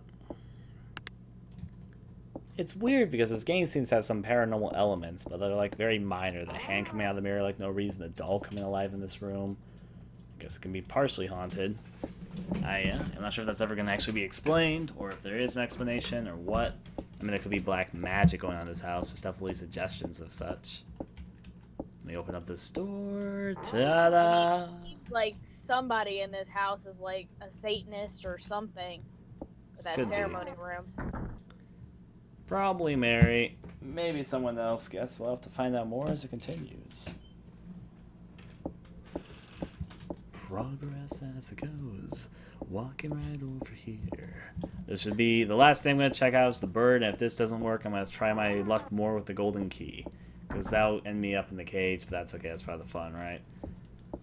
It's weird because this game seems to have some paranormal elements, but they're like very minor. The hand coming out of the mirror, like no reason. The doll coming alive in this room. I guess it can be partially haunted. I'm not sure if that's ever going to actually be explained, or if there is an explanation, or what. I mean, there could be black magic going on in this house. There's definitely suggestions of such. Let me open up this door. Ta-da! Like, somebody in this house is like a Satanist or something. With that Could be. ceremony room. Probably Mary. Maybe someone else. Guess we'll have to find out more as it continues. Progress as it goes. Walking right over here. This should be the last thing I'm going to check out is the bird, and if this doesn't work, I'm going to try my luck more with the golden key. Because that'll end me up in the cage, but that's okay. That's part of the fun, right?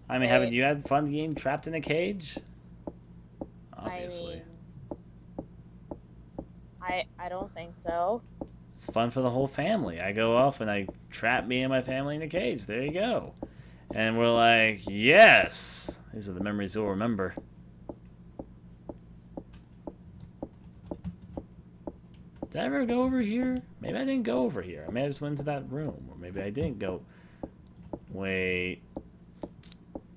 I mean, haven't you had fun getting trapped in a cage? Obviously. I don't think so. It's fun for the whole family. I go off and I trap me and my family in a cage. There you go. And we're like, yes! These are the memories you'll remember. Did I ever go over here? Maybe I didn't go over here. I may have just went into that room. Or maybe I didn't go... Wait.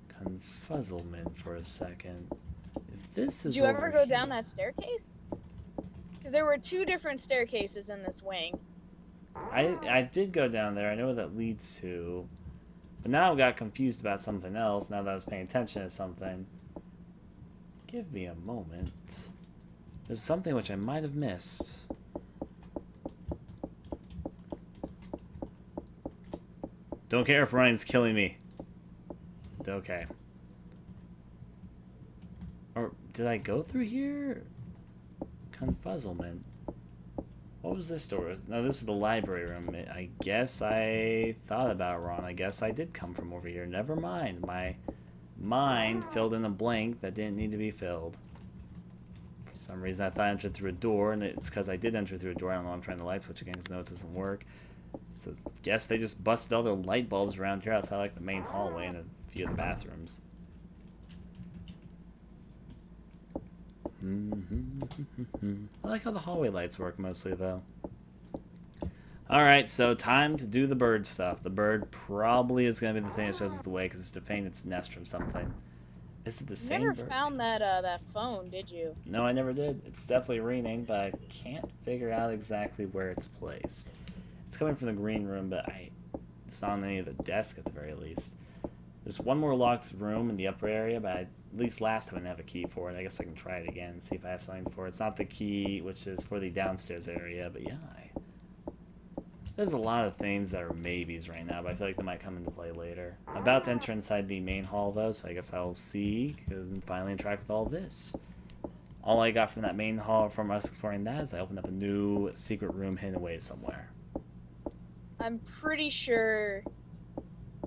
Confuzzlement for a second. If this is Did you ever go here... down that staircase? Because there were 2 different staircases in this wing. I did go down there. I know what that leads to. But now I got confused about something else now that I was paying attention to something. Give me a moment. There's something which I might have missed. Don't care if Ryan's killing me. Okay. Or did I go through here? Confuzzlement. What was this door? No, this is the library room. I guess I thought about it wrong. I guess I did come from over here. Never mind. My mind filled in a blank that didn't need to be filled. For some reason, I thought I entered through a door, and it's because I did enter through a door. I don't know. I'm trying the light switch again because no, it doesn't work. So, I guess they just busted all the light bulbs around here outside like the main hallway and a few of the bathrooms. I like how the hallway lights work mostly, though. Alright, so time to do the bird stuff. The bird probably is going to be the thing that shows us the way because it's defending its nest from something. Is it the same bird? You never found that phone, did you? No, I never did. It's definitely ringing, but I can't figure out exactly where it's placed. It's coming from the green room, but it's not on any of the desk at the very least. There's one more locked room in the upper area, but at least last time I didn't have a key for it. I guess I can try it again and see if I have something for it. It's not the key, which is for the downstairs area, but yeah. There's a lot of things that are maybes right now, but I feel like they might come into play later. I'm about to enter inside the main hall, though, so I guess I'll see, because I'm finally interact with all this. All I got from that main hall, from us exploring that, is I opened up a new secret room hidden away somewhere. I'm pretty sure,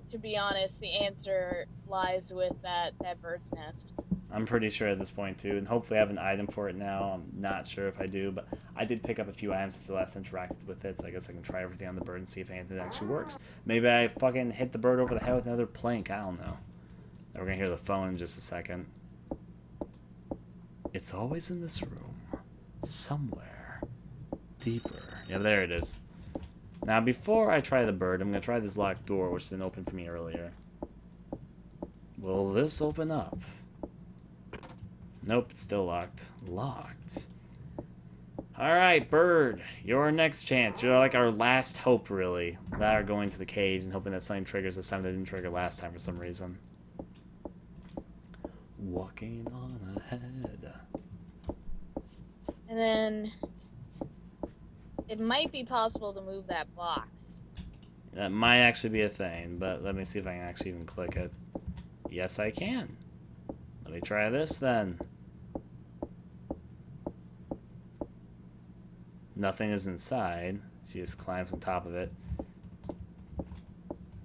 to be honest, the answer lies with that bird's nest. I'm pretty sure at this point, too, and hopefully I have an item for it now. I'm not sure if I do, but I did pick up a few items since I last interacted with it, so I guess I can try everything on the bird and see if anything actually works. Maybe I fucking hit the bird over the head with another plank, I don't know. We're gonna hear the phone in just a second. It's always in this room. Somewhere. Deeper. Yeah, there it is. Now, before I try the bird, I'm gonna try this locked door, which didn't open for me earlier. Will this open up? Nope, it's still locked. Locked. Alright, bird. Your next chance. You're like our last hope, really. That or going to the cage and hoping that something triggers this time that didn't trigger last time for some reason. Walking on ahead. And then it might be possible to move that box. That might actually be a thing, but let me see if I can actually even click it. Yes, I can. Let me try this then. Nothing is inside. She just climbs on top of it.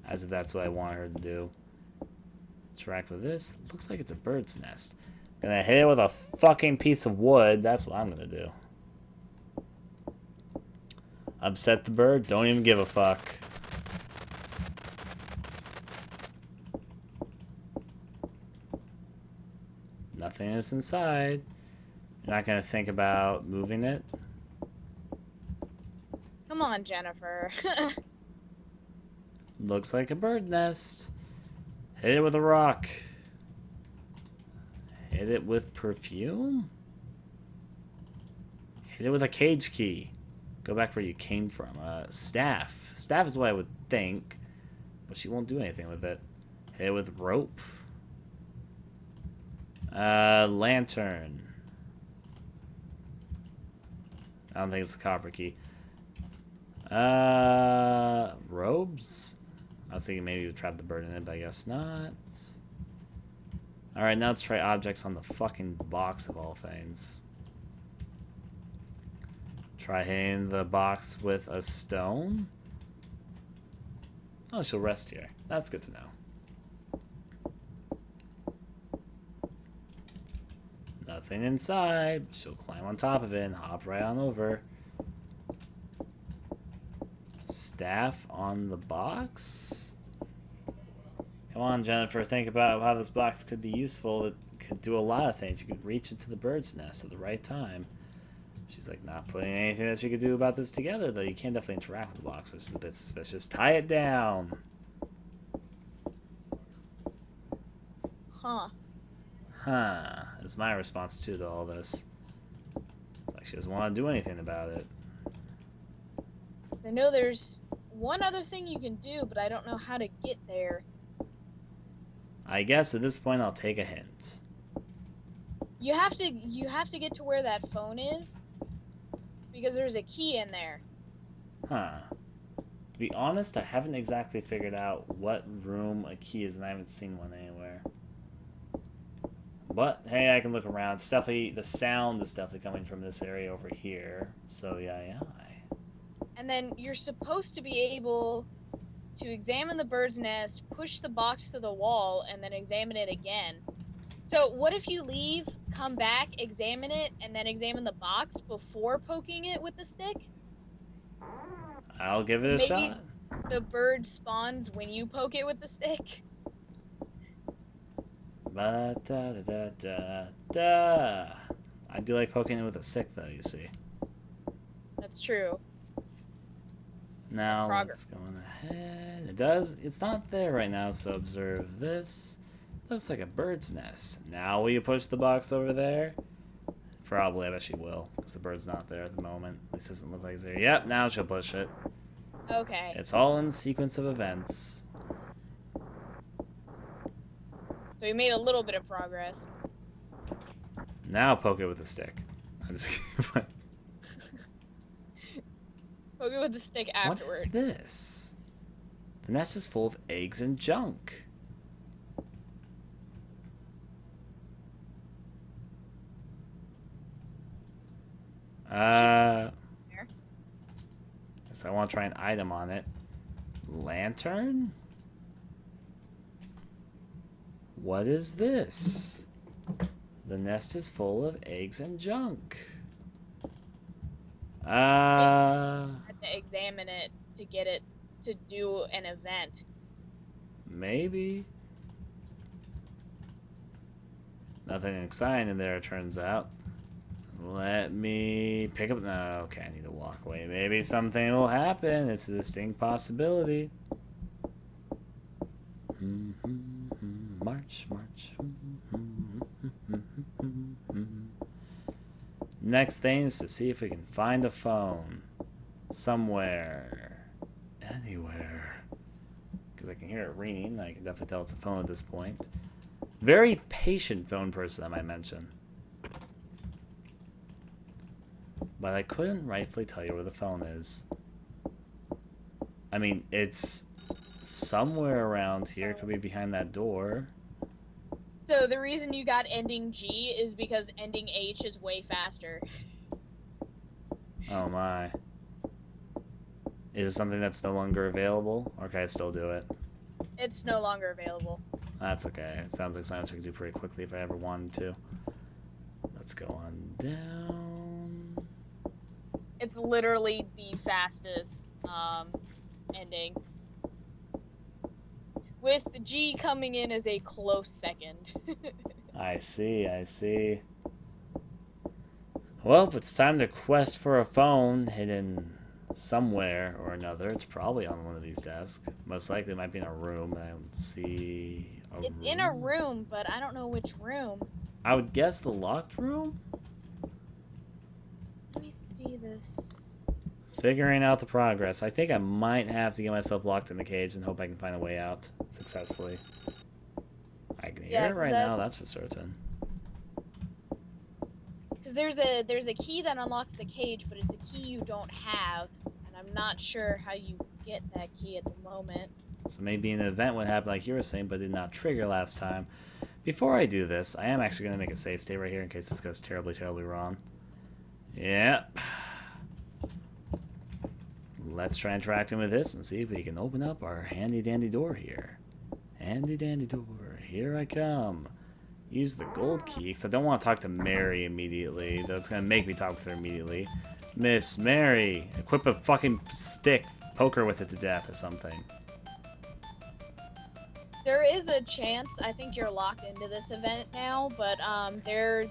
As if that's what I want her to do. Interact with this. Looks like it's a bird's nest. Gonna hit it with a fucking piece of wood. That's what I'm gonna do. Upset the bird? Don't even give a fuck. Nothing is inside. You're not gonna think about moving it? Come on, Jennifer. Looks like a bird nest. Hit it with a rock. Hit it with perfume? Hit it with a cage key. Go back where you came from. Staff. Staff is what I would think, but she won't do anything with it. Hit it with rope. Lantern. I don't think it's the copper key. Robes? I was thinking maybe you would trap the bird in it, but I guess not. Alright, now let's try objects on the fucking box of all things. Try hitting the box with a stone. Oh, she'll rest here. That's good to know. Nothing inside. She'll climb on top of it and hop right on over. Staff on the box? Come on, Jennifer. Think about how this box could be useful. It could do a lot of things. You could reach into the bird's nest at the right time. She's like not putting anything that she could do about this together, though. You can definitely interact with the box, which is a bit suspicious. Tie it down. Huh. Huh. Is my response too to all this. It's like she doesn't want to do anything about it. I know there's one other thing you can do, but I don't know how to get there. I guess at this point I'll take a hint. You have to get to where that phone is, because there's a key in there. Huh. To be honest, I haven't exactly figured out what room a key is, and I haven't seen one anywhere. But, hey, I can look around. It's definitely, the sound is definitely coming from this area over here. So, yeah. And then you're supposed to be able to examine the bird's nest, push the box to the wall, and then examine it again. So what if you leave, come back, examine it, and then examine the box before poking it with the stick? I'll give it a shot. The bird spawns when you poke it with the stick. I do like poking it with a stick, though, you see. That's true. Now, let's go on ahead. It's not there right now, so observe this. Looks like a bird's nest. Now will you push the box over there? Probably, I bet she will, because the bird's not there at the moment. At least it doesn't look like it's there. Yep, now she'll push it. Okay. It's all in the sequence of events. So we made a little bit of progress. Now poke it with a stick. I'm just kidding. Poke it with the stick What afterwards. is this? The nest is full of eggs and junk. Guess I want to try an item on it. Lantern? What is this? The nest is full of eggs and junk. I had to examine it to get it to do an event. Maybe. Nothing exciting in there, it turns out. Let me pick up. No, okay, I need to walk away. Maybe something will happen. It's a distinct possibility. March, march. Next thing is to see if we can find a phone. Somewhere. Anywhere. Because I can hear it ringing. I can definitely tell it's a phone at this point. Very patient phone person, I might mention. But I couldn't rightfully tell you where the phone is. I mean, it's somewhere around here. It could be behind that door. So the reason you got ending G is because ending H is way faster. Oh my. Is it something that's no longer available? Or can I still do it? It's no longer available. That's okay. It sounds like something I could do pretty quickly if I ever wanted to. Let's go on down. It's literally the fastest ending. With G coming in as a close second. I see, I see. Well, it's time to quest for a phone hidden somewhere or another. It's probably on one of these desks. Most likely it might be in a room. I don't see a room. It's in a room, but I don't know which room. I would guess the locked room? Let me see this. Figuring out the progress. I think I might have to get myself locked in the cage and hope I can find a way out successfully. I can hear it right now, that's for certain. Because there's a key that unlocks the cage, but it's a key you don't have, and I'm not sure how you get that key at the moment. So maybe an event would happen like you were saying, but did not trigger last time. Before I do this, I am actually going to make a save state right here in case this goes terribly, terribly wrong. Yep. Let's try interacting with this and see if we can open up our handy-dandy door here. Handy-dandy door. Here I come. Use the gold key, because I don't want to talk to Mary immediately. That's going to make me talk with her immediately. Miss Mary, equip a fucking stick. Poke her with it to death or something. There is a chance, I think you're locked into this event now, but there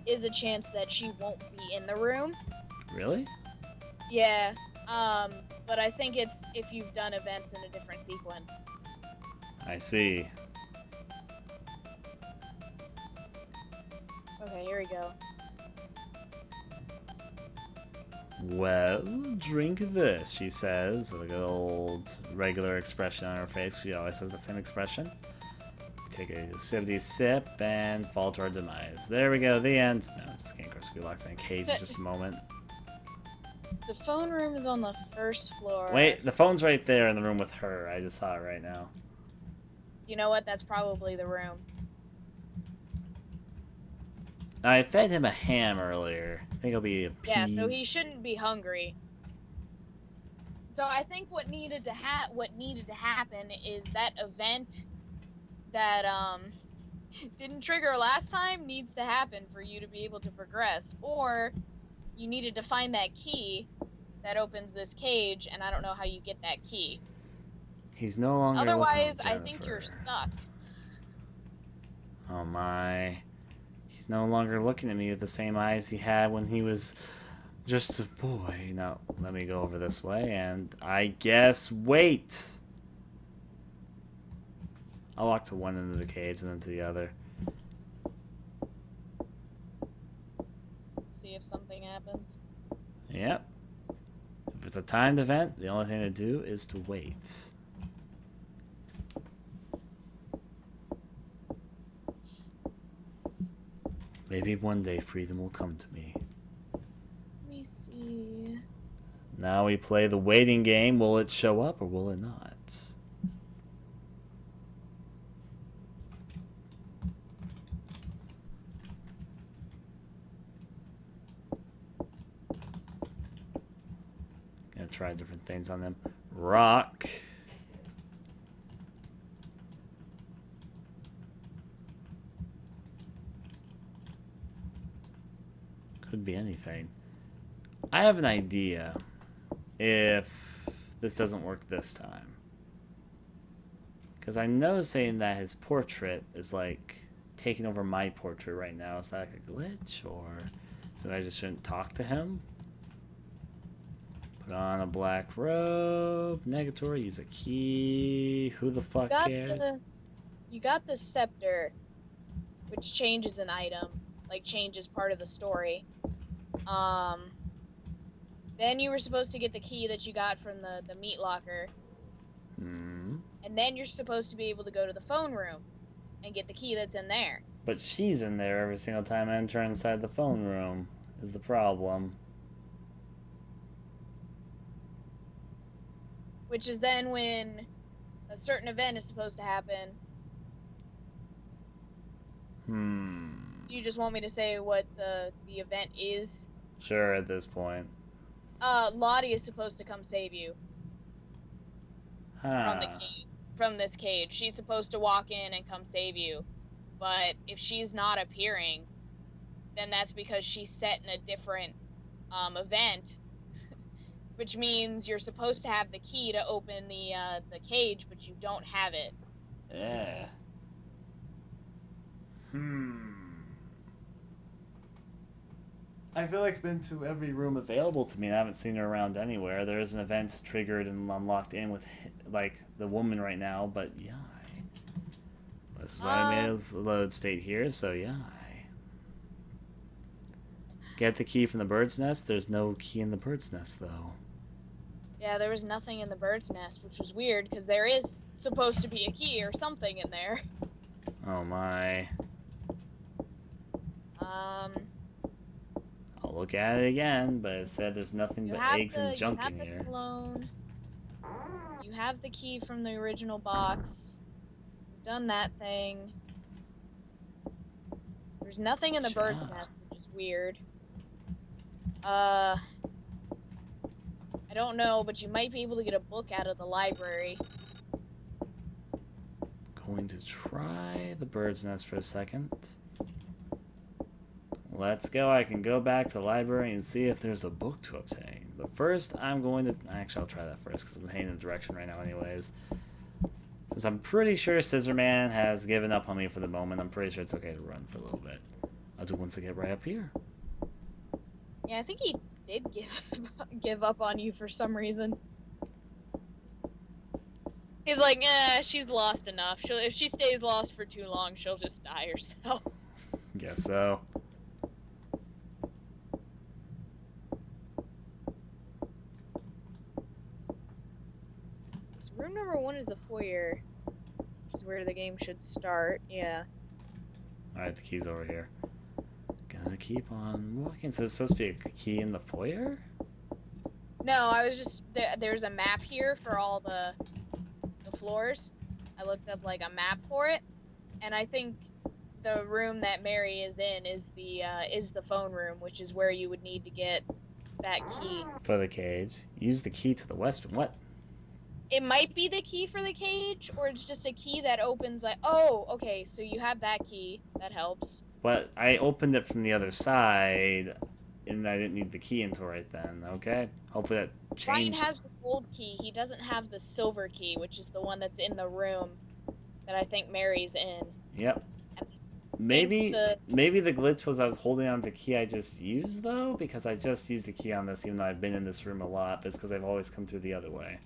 is a chance that she won't be in the room. Really? Yeah, but I think it's if you've done events in a different sequence. I see. Okay, here we go. Well, drink this, she says, with a good old regular expression on her face. She always has the same expression. Take a sippity sip and fall to our demise. There we go, the end. No, just kidding. Of course, we locked in a cage in just a moment. The phone room is on the first floor. Wait, the phone's right there in the room with her. I just saw it right now. You know what? That's probably the room. I fed him a ham earlier. I think he'll be appeased. Yeah, so he shouldn't be hungry. So I think what needed to happen is that event that didn't trigger last time needs to happen for you to be able to progress, or you needed to find that key that opens this cage, and I don't know how you get that key. He's no longer. Otherwise, I think you're stuck. Oh my. He's no longer looking at me with the same eyes he had when he was just a boy. Now, let me go over this way, and I guess wait. I'll walk to one end of the cage and then to the other. See if something happens. Yep. If it's a timed event, the only thing to do is to wait. Maybe one day freedom will come to me. Let me see. Now we play the waiting game. Will it show up or will it not? Gonna try different things on them. Rock. Could be anything. I have an idea if this doesn't work this time. Because I'm noticing that his portrait is like taking over my portrait right now. Is that like a glitch or so I just shouldn't talk to him? Put on a black robe. Negatory. Use a key. Who the fuck cares? You got the scepter, which changes an item. Like, changes part of the story. Then you were supposed to get the key that you got from the meat locker. And then you're supposed to be able to go to the phone room and get the key that's in there. But she's in there every single time I enter inside the phone room, is the problem. Which is then when a certain event is supposed to happen. You just want me to say what the event is? Sure, at this point. Lottie is supposed to come save you. From this cage. She's supposed to walk in and come save you. But if she's not appearing, then that's because she's set in a different event. Which means you're supposed to have the key to open the cage, but you don't have it. Yeah. I feel like I've been to every room available to me and I haven't seen her around anywhere. There is an event triggered and I'm locked in with, like, the woman right now, but yeah. This is why I made a load state here, so yeah. Get the key from the bird's nest. There's no key in the bird's nest, though. Yeah, there was nothing in the bird's nest, which was weird, because there is supposed to be a key or something in there. Oh my. I'll look at it again, but it said there's nothing but eggs and junk in here. You have the key from the original box. You've done that thing. There's nothing in the bird's nest, which is weird. I don't know, but you might be able to get a book out of the library. Going to try the bird's nest for a second. Let's go. I can go back to the library and see if there's a book to obtain. But first, I'm going to... Actually, I'll try that first because I'm heading in the direction right now anyways. Since I'm pretty sure Scissorman has given up on me for the moment, I'm pretty sure it's okay to run for a little bit. I'll do once I get right up here. Yeah, I think he did give up on you for some reason. He's like, she's lost enough. If she stays lost for too long, she'll just die herself. Guess so. So room number 1 is the foyer, which is where the game should start. Yeah. Alright, the key's over here. Gonna keep on walking. So there's supposed to be a key in the foyer? No, I was just... There's a map here for all the floors. I looked up, like, a map for it. And I think the room that Mary is in is the phone room, which is where you would need to get that key. For the cage. Use the key to the western. What? It might be the key for the cage, or it's just a key that opens, like... Oh, okay, so you have that key. That helps. But I opened it from the other side, and I didn't need the key until right then, okay? Hopefully that changed. Ryan has the gold key. He doesn't have the silver key, which is the one that's in the room that I think Mary's in. Yep. Maybe the glitch was I was holding on to the key I just used, though? Because I just used the key on this, even though I've been in this room a lot. It's because I've always come through the other way.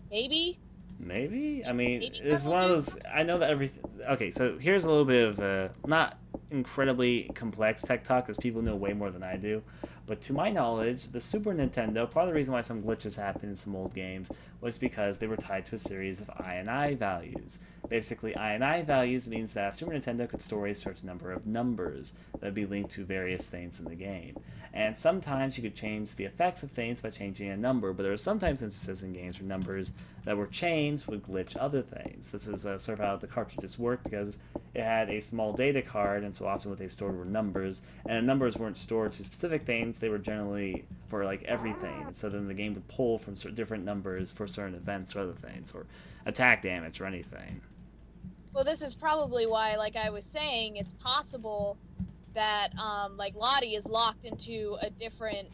Maybe? Maybe? I mean, it's one of those... I know that everything... Okay, so here's a little bit of not incredibly complex tech talk, because people know way more than I do. But to my knowledge, the Super Nintendo, part of the reason why some glitches happen in some old games was because they were tied to a series of INI values. Basically, INI values means that Super Nintendo could store a certain number of numbers that would be linked to various things in the game. And sometimes you could change the effects of things by changing a number, but there are sometimes instances in games where numbers that were changed would glitch other things. This is sort of how the cartridges work, because it had a small data card, and so often what they stored were numbers, and the numbers weren't stored to specific things, they were generally for like everything. So then the game would pull from different numbers for certain events or other things, or attack damage or anything. Well, this is probably why, like I was saying, it's possible that, like, Lottie is locked into a different,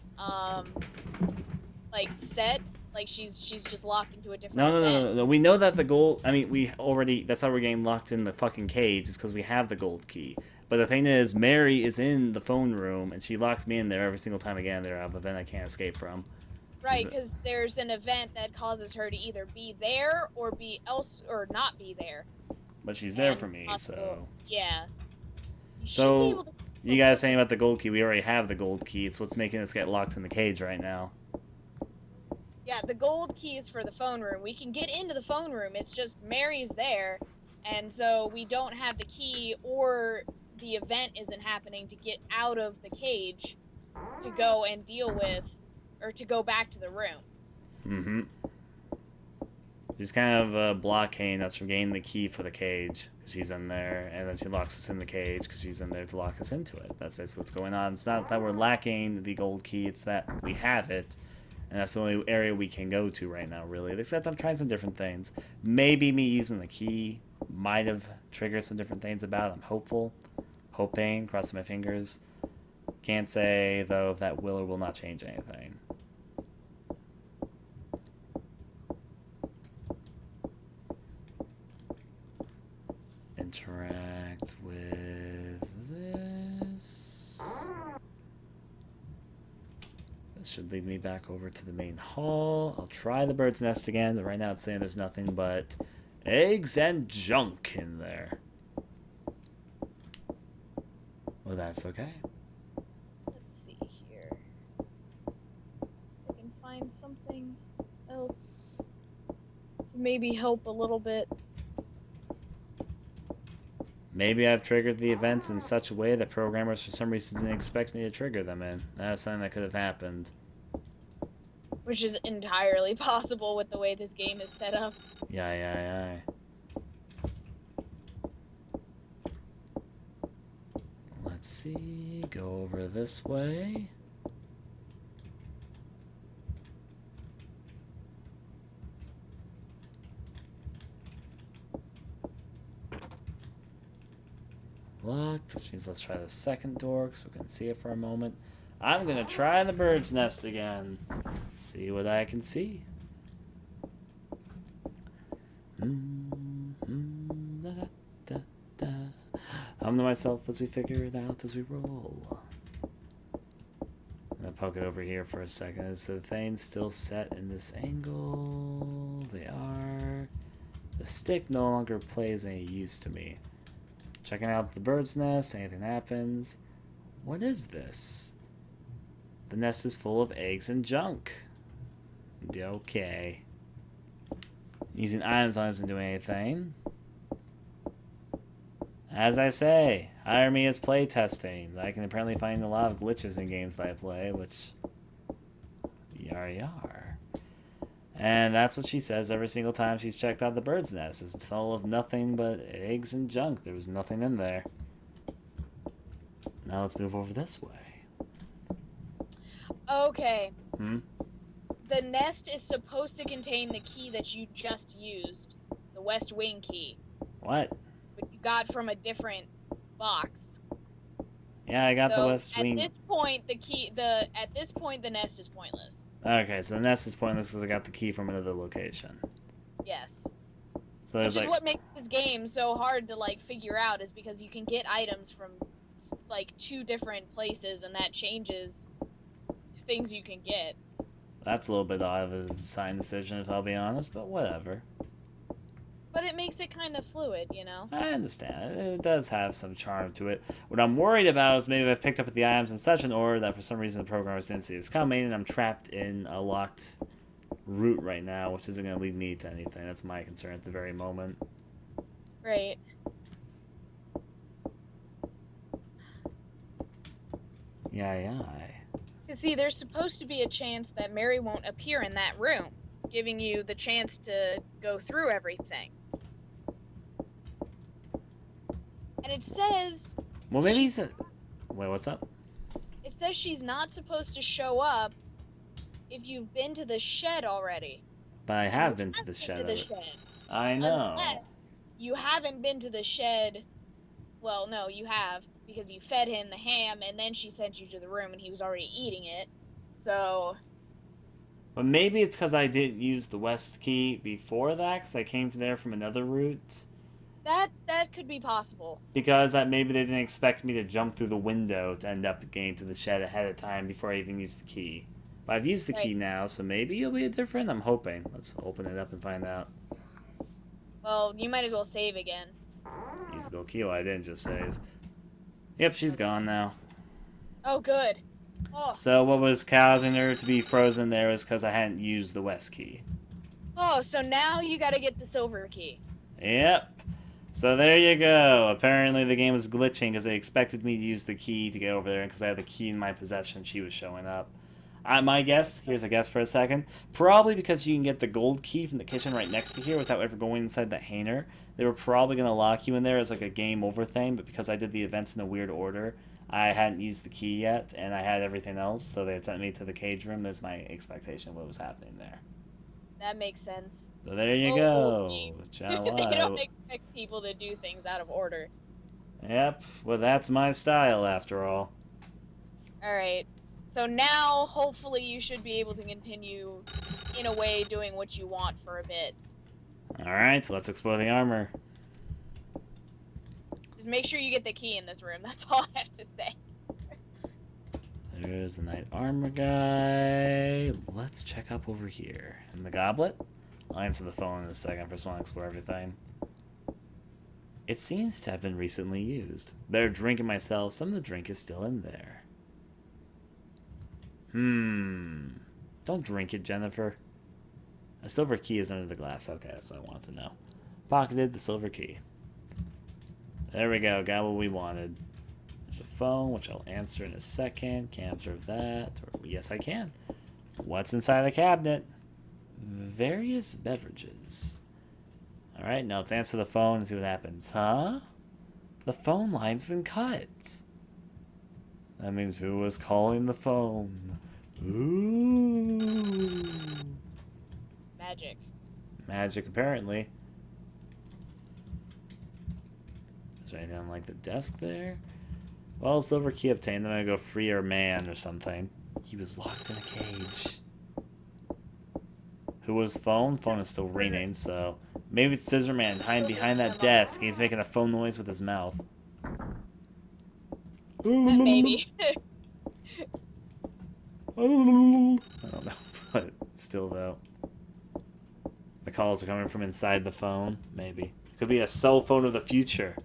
like, set. Like, she's just locked into a different No. We know that the gold... I mean, we already... That's how we're getting locked in the fucking cage, is because we have the gold key. But the thing is, Mary is in the phone room, and she locks me in there every single time again. There, I have an event I can't escape from. Right, because there's an event that causes her to either be there or be else or not be there. But she's there for me, so... Yeah. So, you guys saying about the gold key, we already have the gold key. It's what's making us get locked in the cage right now. Yeah, the gold key is for the phone room. We can get into the phone room, it's just Mary's there, and so we don't have the key, or the event isn't happening to get out of the cage to go and deal with, or to go back to the room. Mm-hmm. She's kind of blockading us from getting the key for the cage. She's in there, and then she locks us in the cage because she's in there to lock us into it. That's basically what's going on. It's not that we're lacking the gold key, it's that we have it, and that's the only area we can go to right now, really. Except I'm trying some different things. Maybe me using the key might have triggered some different things about it. I'm hopeful. Hoping, crossing my fingers. Can't say, though, if that will or will not change anything. Interact with this. This should lead me back over to the main hall. I'll try the bird's nest again, but right now it's saying there's nothing but eggs and junk in there. Well, that's okay. Let's see here. I can find something else to maybe help a little bit. Maybe I've triggered the events in such a way that programmers for some reason didn't expect me to trigger them in. That's something that could have happened. Which is entirely possible with the way this game is set up. Yeah. Let's see. Go over this way. Locked, which means let's try the second door so we can see it for a moment. I'm gonna try the bird's nest again. See what I can see. Hum to myself as we figure it out as we roll. I'm gonna poke it over here for a second. Is the thing still set in this angle? They are. The stick no longer plays any use to me. Checking out the bird's nest, anything happens. What is this? The nest is full of eggs and junk. Okay. Using items on isn't doing anything. As I say, hire me as playtesting. I can apparently find a lot of glitches in games that I play, which... Yar. And that's what she says every single time she's checked out the bird's nest. It's full of nothing but eggs and junk. There was nothing in there. Now let's move over this way. Okay. Hmm? The nest is supposed to contain the key that you just used. The West Wing key. What? But you got from a different box. Yeah, I got the West Wing. At this point the nest is pointless. Okay, so the nest is pointless because I got the key from another location. Yes. So Which there's is what makes this game so hard to like figure out, is because you can get items from like 2 different places, and that changes things you can get. That's a little bit odd of a design decision, if I'll be honest, but whatever. But it makes it kind of fluid, you know? I understand. It does have some charm to it. What I'm worried about is maybe I've picked up the items in such an order that for some reason the programmers didn't see it's coming, and I'm trapped in a locked route right now, which isn't going to lead me to anything. That's my concern at the very moment. Right. Yeah. You see, there's supposed to be a chance that Mary won't appear in that room, giving you the chance to go through everything. And it says... Well, maybe he's a... Wait, what's up? It says she's not supposed to show up if you've been to the shed already. But I have been to the shed. I know. Unless you haven't been to the shed. Well, no, you have, because you fed him the ham, and then she sent you to the room, and he was already eating it. So... But maybe it's because I didn't use the west key before that, because I came from there from another route. That could be possible. Because maybe they didn't expect me to jump through the window to end up getting to the shed ahead of time before I even used the key. But I've used the key now, so maybe it'll be different. I'm hoping. Let's open it up and find out. Well, you might as well save again. Use the gold key. Well, I didn't just save. Yep, she's gone now. Oh, good. Oh. So what was causing her to be frozen there was because I hadn't used the west key. Oh, so now you gotta get the silver key. Yep. So there you go. Apparently the game was glitching because they expected me to use the key to get over there, and because I had the key in my possession, she was showing up. My guess, here's a guess for a second, probably because you can get the gold key from the kitchen right next to here without ever going inside the hangar. They were probably going to lock you in there as like a game over thing, but because I did the events in a weird order, I hadn't used the key yet, and I had everything else, so they had sent me to the cage room. There's my expectation of what was happening there. That makes sense. So there you go. They don't expect people to do things out of order. Yep, well that's my style after all. Alright, so now hopefully you should be able to continue, in a way, doing what you want for a bit. Alright, so let's explore the armor. Just make sure you get the key in this room, that's all I have to say. There's the knight armor guy. Let's check up over here. And the goblet? I'll answer the phone in a second. First, want to explore everything. It seems to have been recently used. Better drinking myself. Some of the drink is still in there. Don't drink it, Jennifer. A silver key is under the glass. Okay, that's what I want to know. Pocketed the silver key. There we go. Got what we wanted. There's a phone, which I'll answer in a second. Can't observe that. Or, yes, I can. What's inside the cabinet? Various beverages. Alright, now let's answer the phone and see what happens. Huh? The phone line's been cut. That means who was calling the phone? Ooh. Magic. Magic, apparently. Is there anything on, like, the desk there? Well, silver key obtained. Then I go free or man or something. He was locked in a cage. Who was phone? Phone is still ringing, so maybe it's Scissorman hiding behind that desk. He's making a phone noise with his mouth. Maybe. I don't know, but still though. The calls are coming from inside the phone. Maybe could be a cell phone of the future.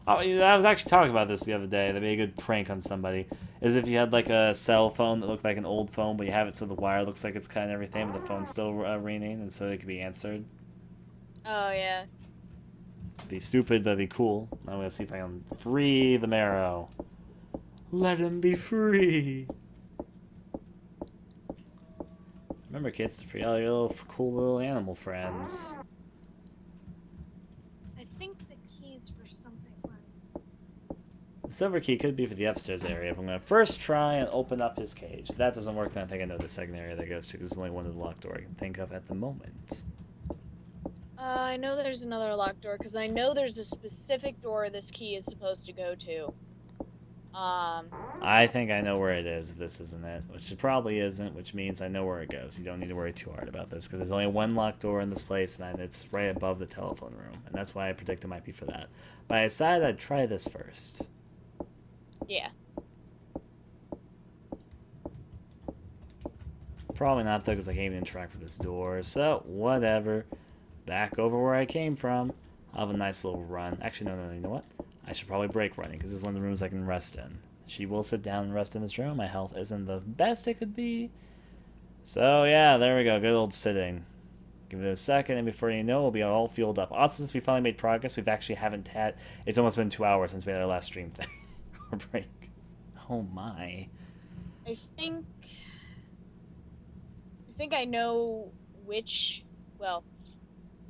I was actually talking about this the other day. That'd be a good prank on somebody. Is if you had like a cell phone that looked like an old phone, but you have it so the wire looks like it's cut and everything, but the phone's still ringing, and so it could be answered. Oh, yeah. It'd be stupid, but it'd be cool. I'm gonna see if I can free the marrow. Let him be free. Remember, kids, to free all your little cool little animal friends. I think the key's for something. The silver key could be for the upstairs area, but I'm going to first try and open up his cage. If that doesn't work, then I think I know the second area that goes to, because there's only one of the locked door I can think of at the moment. I know there's another locked door, because I know there's a specific door this key is supposed to go to. I think I know where it is, if this isn't it, which it probably isn't, which means I know where it goes. You don't need to worry too hard about this, because there's only one locked door in this place, and it's right above the telephone room, and that's why I predict it might be for that. But I decided I'd try this first. Yeah. Probably not, though, because I can't even interact with this door, so whatever. back over where I came from. I'll have a nice little run. Actually, no, you know what? I should probably break running, because this is one of the rooms I can rest in. She will sit down and rest in this room. My health isn't the best it could be. So, yeah, there we go. Good old sitting. Give it a second, and before you know, we'll be all fueled up. Also, since we finally made progress, we've actually haven't had... It's almost been 2 hours since we had our last stream thing. or break. Oh, my. I think I know which... Well,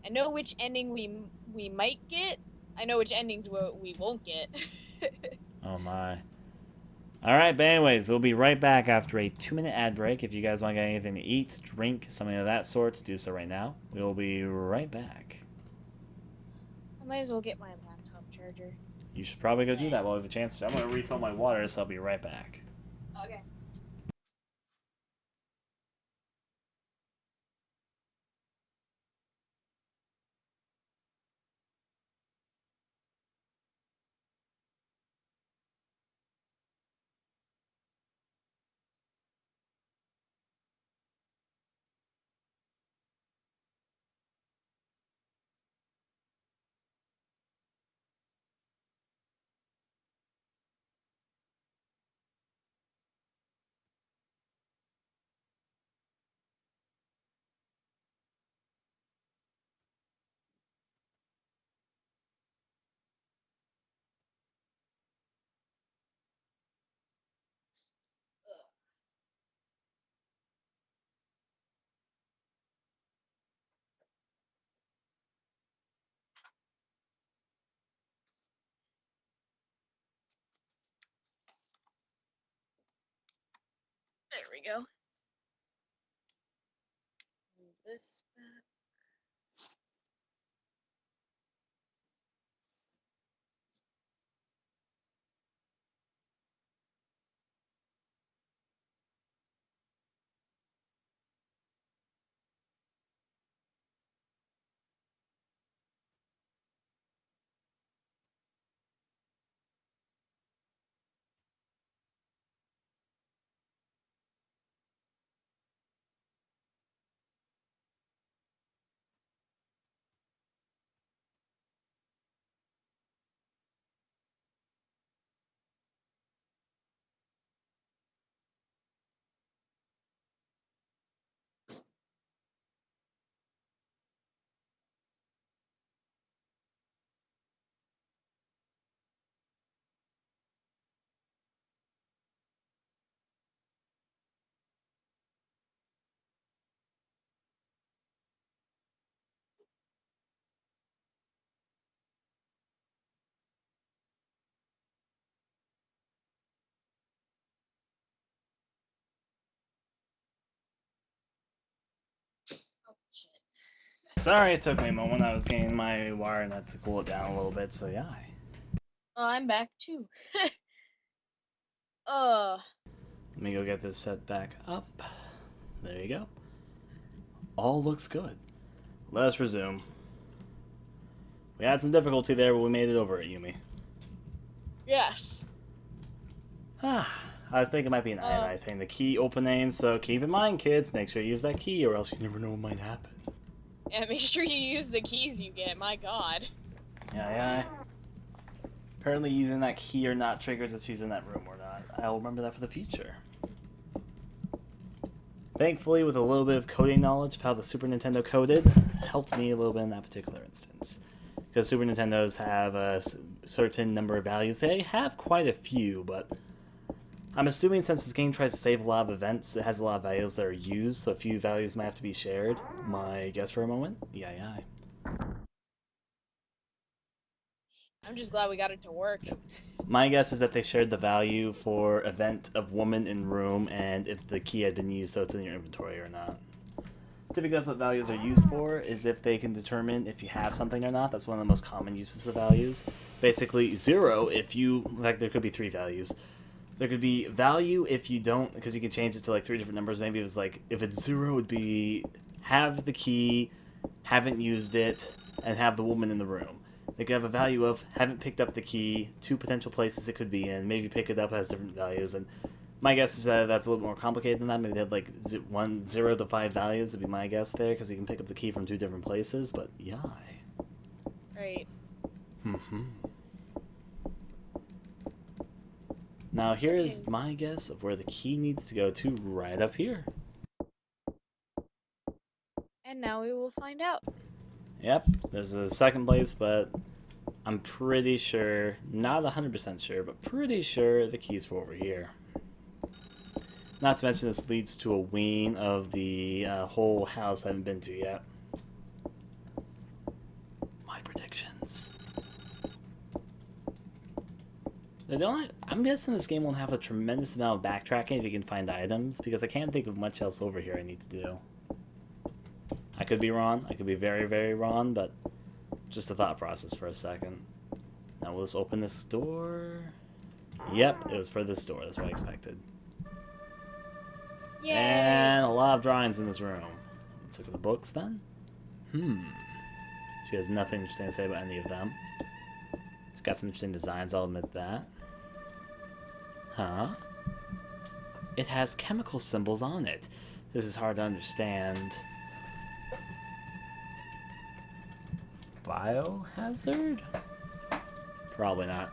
I know which ending we might get. I know which endings we won't get. Oh, my. Alright, but anyways, we'll be right back after a 2-minute ad break. If you guys want to get anything to eat, drink, something of that sort, do so right now. We'll be right back. I might as well get my laptop charger. You should probably go do that while we have a chance to. I'm going to refill my water, so I'll be right back. Okay. There we go. Move this back. Oh, shit. Sorry it took me a moment. I was getting my wire and had to cool it down a little bit, so yeah. Oh, I'm back too. Let me go get this set back up. There you go. All looks good. Let us resume. We had some difficulty there, but we made it over it, Yumi. Yes. I was thinking it might be an I thing, the key opening, so keep in mind, kids, make sure you use that key, or else you never know what might happen. Yeah, make sure you use the keys you get, my god. Yeah. Apparently using that key or not triggers if she's in that room or not. I'll remember that for the future. Thankfully, with a little bit of coding knowledge of how the Super Nintendo coded, helped me a little bit in that particular instance. Because Super Nintendos have a certain number of values. They have quite a few, but I'm assuming since this game tries to save a lot of events, it has a lot of values that are used, so a few values might have to be shared. My guess for a moment? Yeah. I'm just glad we got it to work. My guess is that they shared the value for event of woman in room and if the key had been used so it's in your inventory or not. Typically that's what values are used for, is if they can determine if you have something or not. That's one of the most common uses of values. Basically 0 if you, in fact there could be 3 values. There could be value if you don't, because you can change it to like 3 different numbers. Maybe it was like, if it's 0 it would be have the key, haven't used it, and have the woman in the room. They could have a value of haven't picked up the key, 2 potential places it could be in, maybe pick it up has different values, and My guess is that that's a little more complicated than that. Maybe they had like 0 to 5 values would be my guess there, because you can pick up the key from 2 different places. But yeah. Right. Now here's my guess of where the key needs to go to, right up here. And now we will find out. Yep, there's a second place, but I'm pretty sure, not 100% sure, but pretty sure the key's for over here. Not to mention this leads to a wing of the whole house I haven't been to yet. My predictions. I'm guessing this game won't have a tremendous amount of backtracking if you can find items, because I can't think of much else over here I need to do. I could be wrong. I could be very, very wrong, but just a thought process for a second. Now, let's open this door. Yep, it was for this door. That's what I expected. Yay! And a lot of drawings in this room. Let's look at the books then. She has nothing interesting to say about any of them. It's got some interesting designs, I'll admit that. Huh? It has chemical symbols on it. This is hard to understand. Biohazard? Probably not.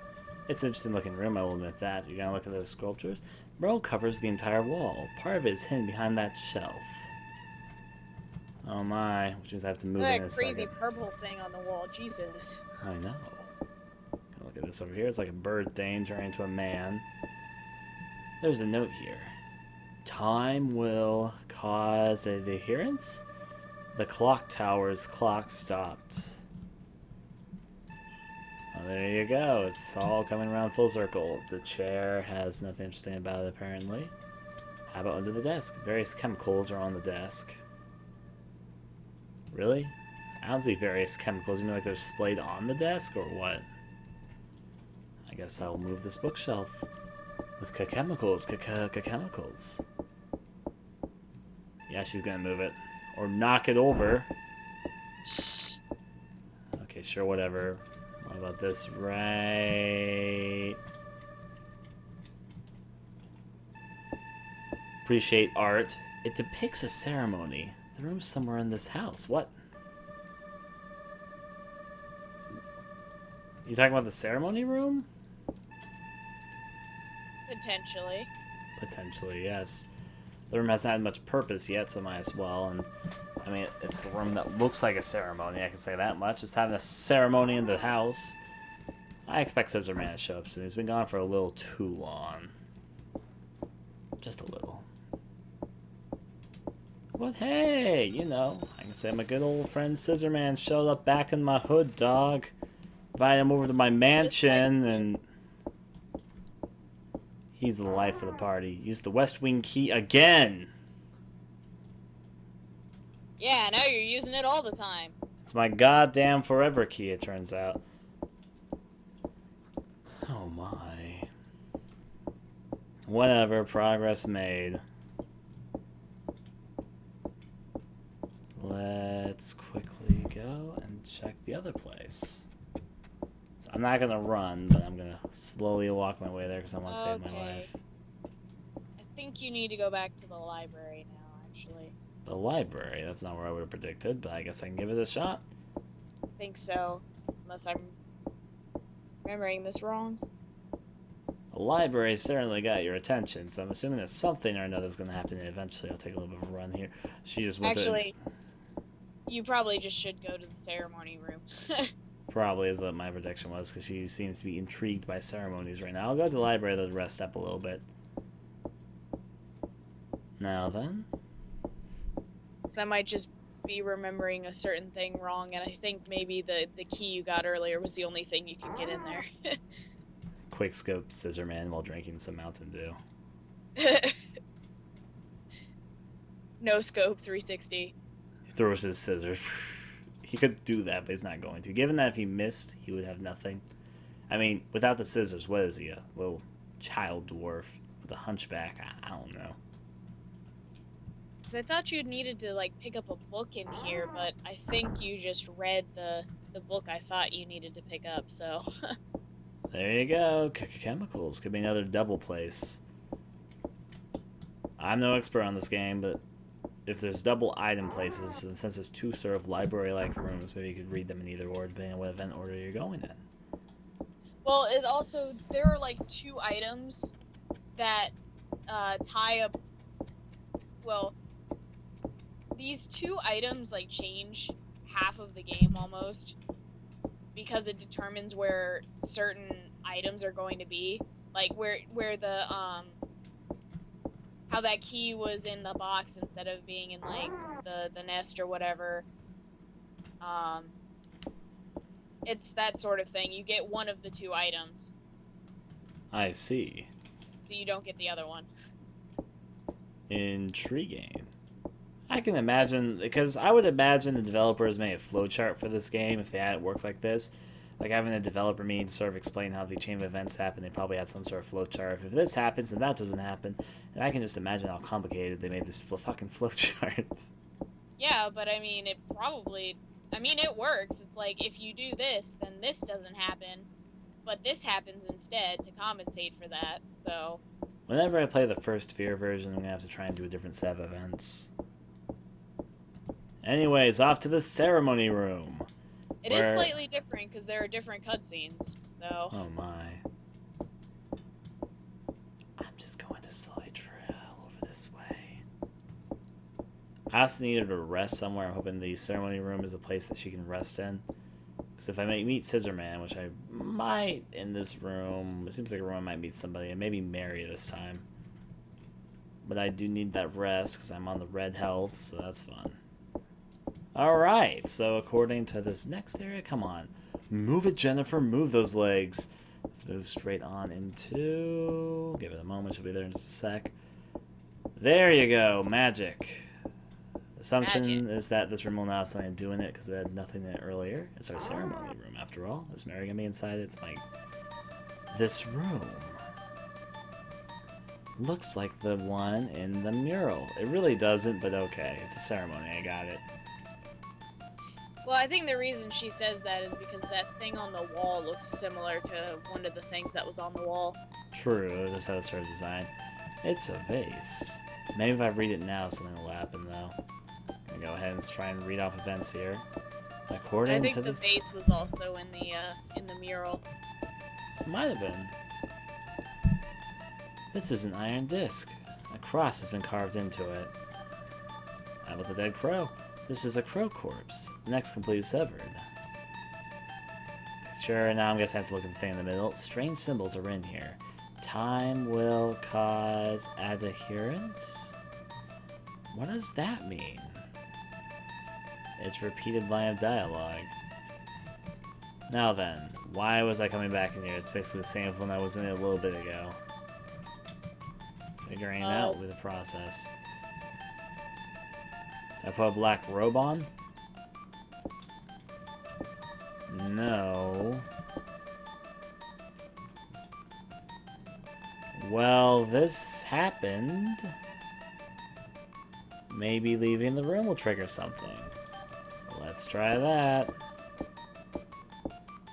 It's an interesting looking room, I will admit that. You gotta look at those sculptures. Bro covers the entire wall. Part of it is hidden behind that shelf. Oh my, which means I have to move in a second. That crazy purple thing on the wall, Jesus. I know. Look at this over here. It's like a bird thing turning into a man. There's a note here. Time will cause a adherence? The clock tower's clock stopped. Oh, there you go. It's all coming around full circle. The chair has nothing interesting about it, apparently. How about under the desk? Various chemicals are on the desk. Really? I don't see various chemicals. You mean like they're displayed on the desk, or what? I guess I'll move this bookshelf. With chemicals. Chemicals. Yeah, she's gonna move it. Or knock it over. Okay, sure, whatever. What about this? Right. Appreciate art. It depicts a ceremony. The room's somewhere in this house. What? You talking about the ceremony room? Potentially. Potentially, yes. The room hasn't had much purpose yet, so might as well. And I mean, it's the room that looks like a ceremony, I can say that much. It's having a ceremony in the house. I expect Scissorman to show up soon. He's been gone for a little too long. Just a little. But hey, you know, I can say my good old friend Scissorman showed up back in my hood, dog. Invited him over to my mansion, and he's the life of the party. Use the West Wing key again! Yeah, now you're using it all the time. It's my goddamn forever key, it turns out. Oh my. Whatever, progress made. Let's quickly go and check the other place. So I'm not gonna run, but I'm gonna slowly walk my way there because I want to save my life. I think you need to go back to the library now, actually. The library? That's not where I would have predicted, but I guess I can give it a shot. I think so, unless I'm remembering this wrong. The library certainly got your attention, so I'm assuming that something or another is going to happen, and eventually I'll take a little bit of a run here. She just went Actually, you probably just should go to the ceremony room. Probably is what my prediction was, because she seems to be intrigued by ceremonies right now. I'll go to the library to rest up a little bit. Now then. So I might just be remembering a certain thing wrong, and I think maybe the key you got earlier was the only thing you could get in there. Quick scope Scissorman while drinking some Mountain Dew. No scope 360. He throws his scissors. He could do that, but he's not going to. Given that if he missed, he would have nothing. I mean, without the scissors, what is he? A little child dwarf with a hunchback? I don't know. Because I thought you needed to, like, pick up a book in here, but I think you just read the book I thought you needed to pick up, so... There you go. Chemicals. Could be another double place. I'm no expert on this game, but if there's double item places, and since there's two sort of library-like rooms, maybe you could read them in either order, depending on what event order you're going in. Well, it also, there are like 2 items that tie up. Well, these 2 items like change half of the game almost, because it determines where certain items are going to be. Like where the how that key was in the box instead of being in like the nest or whatever. It's that sort of thing. You get one of the 2 items. I see. So you don't get the other one. Intriguing. I can imagine, because I would imagine the developers made a flowchart for this game if they had it work like this. Like having a developer meeting to sort of explain how the chain of events happen, they probably had some sort of flowchart. If this happens and that doesn't happen, and I can just imagine how complicated they made this fucking flowchart. Yeah, but I mean, it works. It's like, if you do this, then this doesn't happen, but this happens instead to compensate for that, so... Whenever I play the first Fear version, I'm going to have to try and do a different set of events. Anyways, off to the ceremony room. It is slightly different, because there are different cutscenes, so... Oh my. I'm just going to slowly trail over this way. I also needed to rest somewhere. I'm hoping the ceremony room is a place that she can rest in. Because if I meet Scissorman, which I might in this room, it seems like a room I might meet somebody, and maybe Mary this time. But I do need that rest because I'm on the red health, so that's fun. Alright, so according to this next area, come on. Move it, Jennifer, move those legs. Let's move straight on into... Give it a moment, she'll be there in just a sec. There you go, magic. Assumption is that this room will now have something to do in it because it had nothing in it earlier. It's our ceremony room, after all. Is Mary gonna be inside? It's like this room looks like the one in the mural. It really doesn't, but okay. It's a ceremony. I got it. Well, I think the reason she says that is because that thing on the wall looks similar to one of the things that was on the wall. True. Just that sort of design. It's a vase. Maybe if I read it now, something will happen though. Go ahead and try and read off events here. According to this, the vase was also in the mural. It might have been. This is an iron disc. A cross has been carved into it. How about the dead crow? This is a crow corpse. The next completely severed. Sure, now I'm guessing I have to look at the thing in the middle. Strange symbols are in here. Time will cause adherence? What does that mean? It's repeated line of dialogue. Now then, why was I coming back in here? It's basically the same as when I was in it a little bit ago. Figuring it out will be the process. Did I put a black robe on? No. Well, this happened. Maybe leaving the room will trigger something. Let's try that.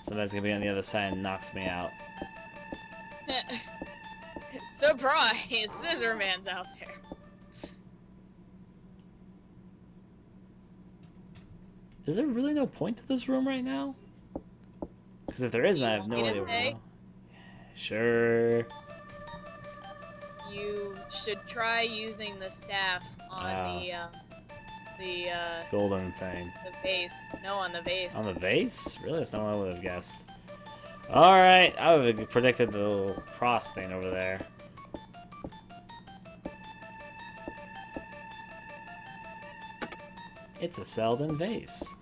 Somebody's gonna be on the other side and knocks me out. Surprise! Scissorman's out there. Is there really no point to this room right now? Because if there isn't, I have no idea where to go. Sure. You should try using the staff on the golden thing. The vase. No, on the vase. On the vase? Really? That's not what I would have guessed. Alright, I would have predicted the little cross thing over there. It's a Selden vase.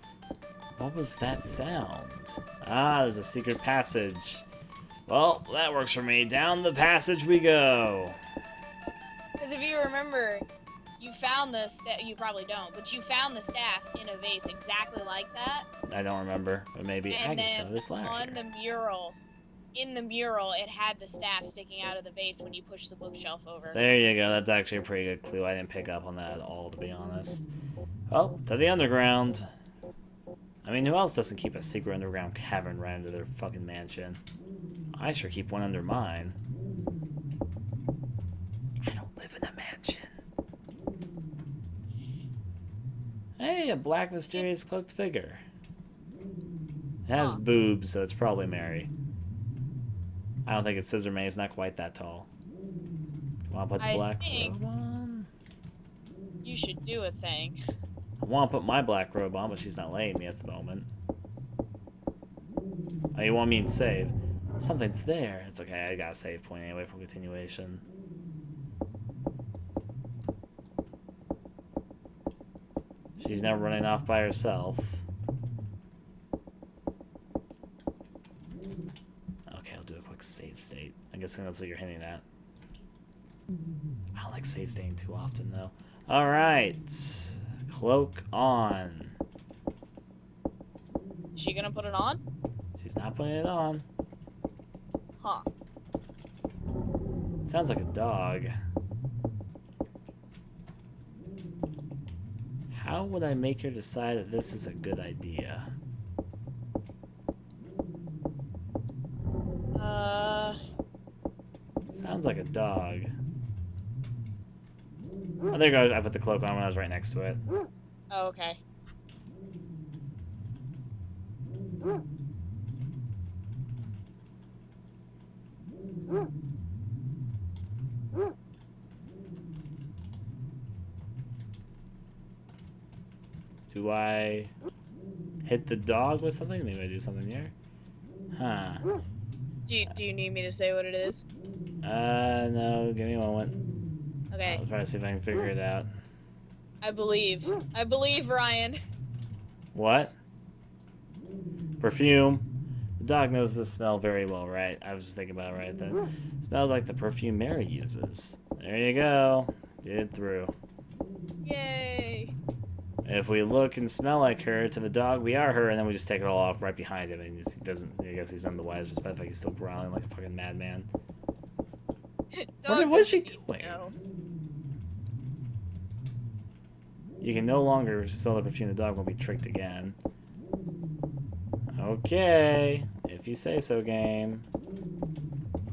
What was that sound? Ah, there's a secret passage. Well, that works for me. Down the passage we go. Because if you remember, you found the you probably don't, but you found the staff in a vase exactly like that. I don't remember, but maybe I can sell this ladder. On the mural, in the mural, it had the staff sticking out of the vase when you push the bookshelf over. There you go. That's actually a pretty good clue. I didn't pick up on that at all, to be honest. Well, to the underground. I mean, who else doesn't keep a secret underground cavern right under their fucking mansion? I sure keep one under mine. I don't live in a mansion. Hey, a black mysterious cloaked figure. It has Huh. boobs, so it's probably Mary. I don't think it's Scissorman. It's not quite that tall. Want to put the I black think robe on? you should do a thing. I want to put my black robe on, but she's not letting me at the moment. Oh, you want me to save? Something's there. It's okay. I got a save point anyway for continuation. She's now running off by herself. Okay, I'll do a quick save state. I'm guessing that's what you're hinting at. I don't like save stating too often, though. Alright. Cloak on. Is she gonna put it on? She's not putting it on. Huh. Sounds like a dog. How would I make her decide that this is a good idea? Sounds like a dog. Oh, there you go. I put the cloak on when I was right next to it. Oh, okay. Do I hit the dog with something? Maybe I do something here. Huh. Do you need me to say what it is? No. Give me a moment. Okay. I'll try to see if I can figure it out. I believe, Ryan. What? Perfume. The dog knows this smell very well, right? I was just thinking about it right then. It smells like the perfume Mary uses. There you go. Did it through. Yay. If we look and smell like her to the dog, we are her, and then we just take it all off right behind him, and he doesn't. I guess he's none the wiser, just by the fact he's still growling like a fucking madman. What is she doing? No. You can no longer smell the perfume. The dog won't be tricked again. Okay, if you say so, game.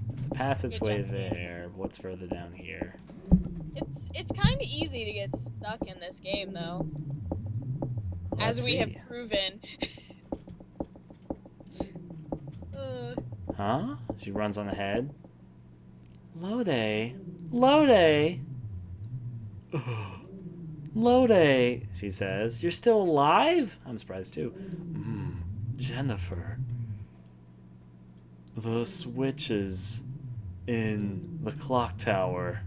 There's a passageway there. What's further down here? It's kind of easy to get stuck in this game, though. As we have proven. Huh? She runs on ahead. Lode. Lode! Lode, she says. You're still alive? I'm surprised too. Jennifer. The switches in the clock tower.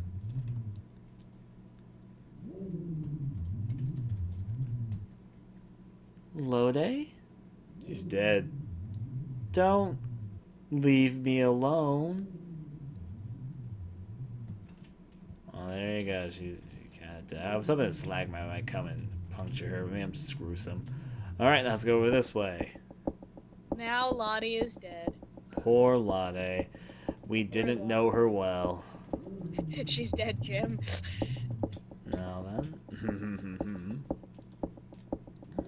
Lode? She's dead. Don't leave me alone. Oh, there you go. She's kind of dead. I was hoping that Slagma might come and puncture her, but maybe I'm just gruesome. Alright, let's go over this way. Now Lottie is dead. Poor Lade. We didn't know her well. She's dead, Jim. Now then.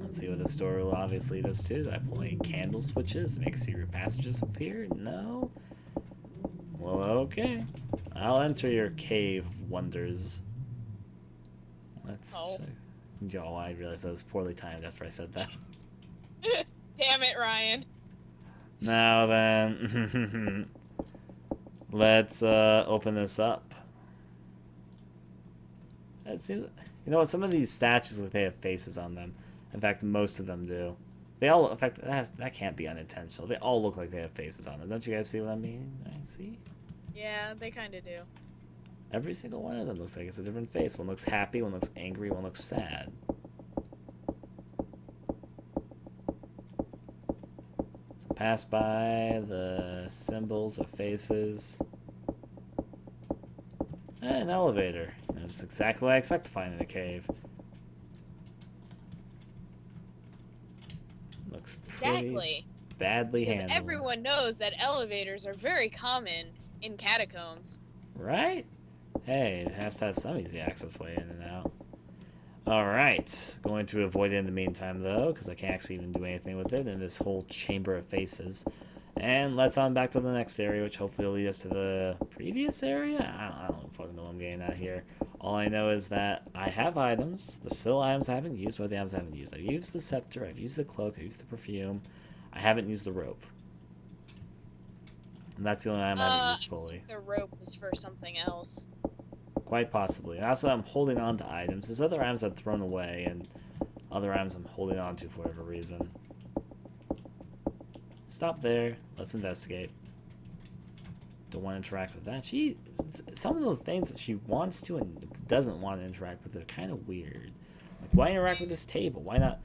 Let's see what the store will obviously does too. Did I pull any candle switches to make secret passages appear? No? Well, okay. I'll enter your cave of wonders. Let's check. Oh, I realized that was poorly timed after I said that. Damn it, Ryan. Now then, let's open this up. Let's see. You know what? Some of these statues look like they have faces on them. In fact, most of them do. They all, in fact, that can't be unintentional. They all look like they have faces on them. Don't you guys see what I mean? See? Yeah, they kind of do. Every single one of them looks like it's a different face. One looks happy, one looks angry, one looks sad. So pass by the symbols of faces. An elevator. You know, just exactly what I expect to find in a cave. Looks pretty badly handled. Because everyone knows that elevators are very common in catacombs. Right? Hey, it has to have some easy access way in and out. Alright. Going to avoid it in the meantime, though, because I can't actually even do anything with it in this whole chamber of faces. And let's on back to the next area, which hopefully will lead us to the previous area? I don't fucking know what I'm getting at here. All I know is that I have items. There's still items I haven't used. What are the items I haven't used? I've used the scepter, I've used the cloak, I've used the perfume. I haven't used the rope. And that's the only item I haven't used fully. The rope was for something else. Quite possibly. And also I'm holding on to items. There's other items I've thrown away, and other items I'm holding on to for whatever reason. Stop there. Let's investigate. Don't want to interact with that. Some of the things that she wants to and doesn't want to interact with are kind of weird. Like, why interact with this table? Why not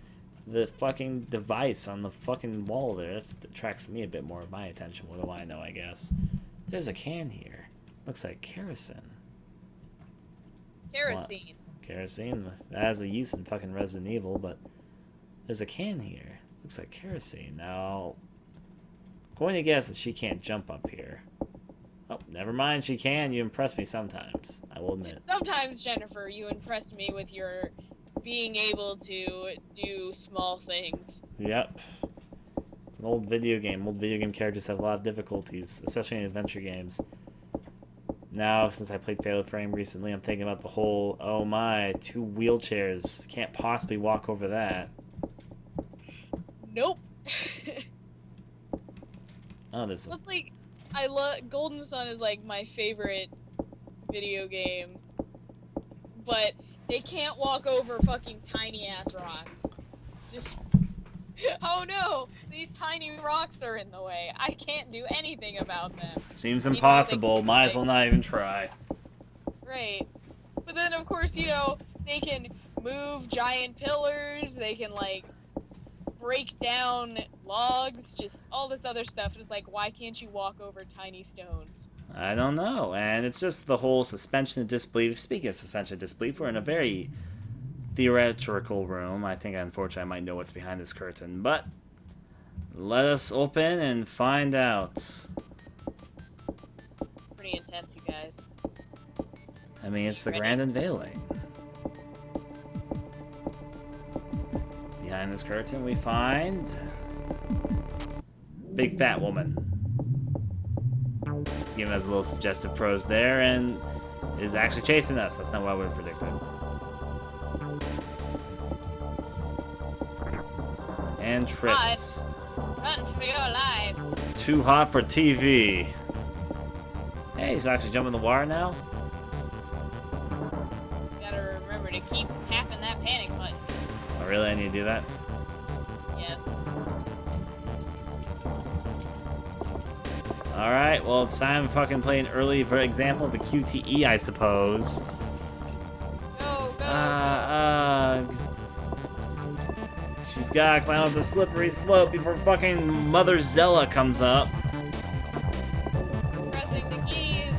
the fucking device on the fucking wall there? That attracts me a bit more of my attention. What do I know, I guess? There's a can here. Looks like kerosene. Kerosene. What? Kerosene? That has a use in fucking Resident Evil, but there's a can here. Looks like kerosene. Now, I'm going to guess that she can't jump up here. Oh, never mind, she can. You impress me sometimes, I will admit. Sometimes, Jennifer, you impress me with your being able to do small things. Yep. It's an old video game. Old video game characters have a lot of difficulties, especially in adventure games. Now, since I played Fatal Frame recently, I'm thinking about the whole, oh my, 2 wheelchairs. Can't possibly walk over that. Nope. Oh, there's a... It's like, I love Golden Sun is like my favorite video game, but they can't walk over fucking tiny ass rocks. Just, oh no, these tiny rocks are in the way. I can't do anything about them. Seems impossible. Might as well not even try. Right, but then of course, you know, they can move giant pillars. They can like break down logs, just all this other stuff. It's like, why can't you walk over tiny stones? I don't know, and it's just the whole suspension of disbelief. Speaking of suspension of disbelief, we're in a very theoretical room. I think, unfortunately, I might know what's behind this curtain, but let us open and find out. It's pretty intense, you guys. I mean, it's the grand unveiling. Behind this curtain, we find big fat woman. Just giving us a little suggestive prose there, and is actually chasing us. That's not what I would have predicted. And trips. Run for your life. Too hot for TV. Hey, he's actually jumping the wire now. Gotta remember to keep tapping that panic button. Oh, really? I need to do that? Yes. Alright, well, it's time to fucking play an early example of a QTE, I suppose. Go, go, Ugh. She's gotta climb up the slippery slope before fucking Mother Zella comes up. go. Pressing the keys.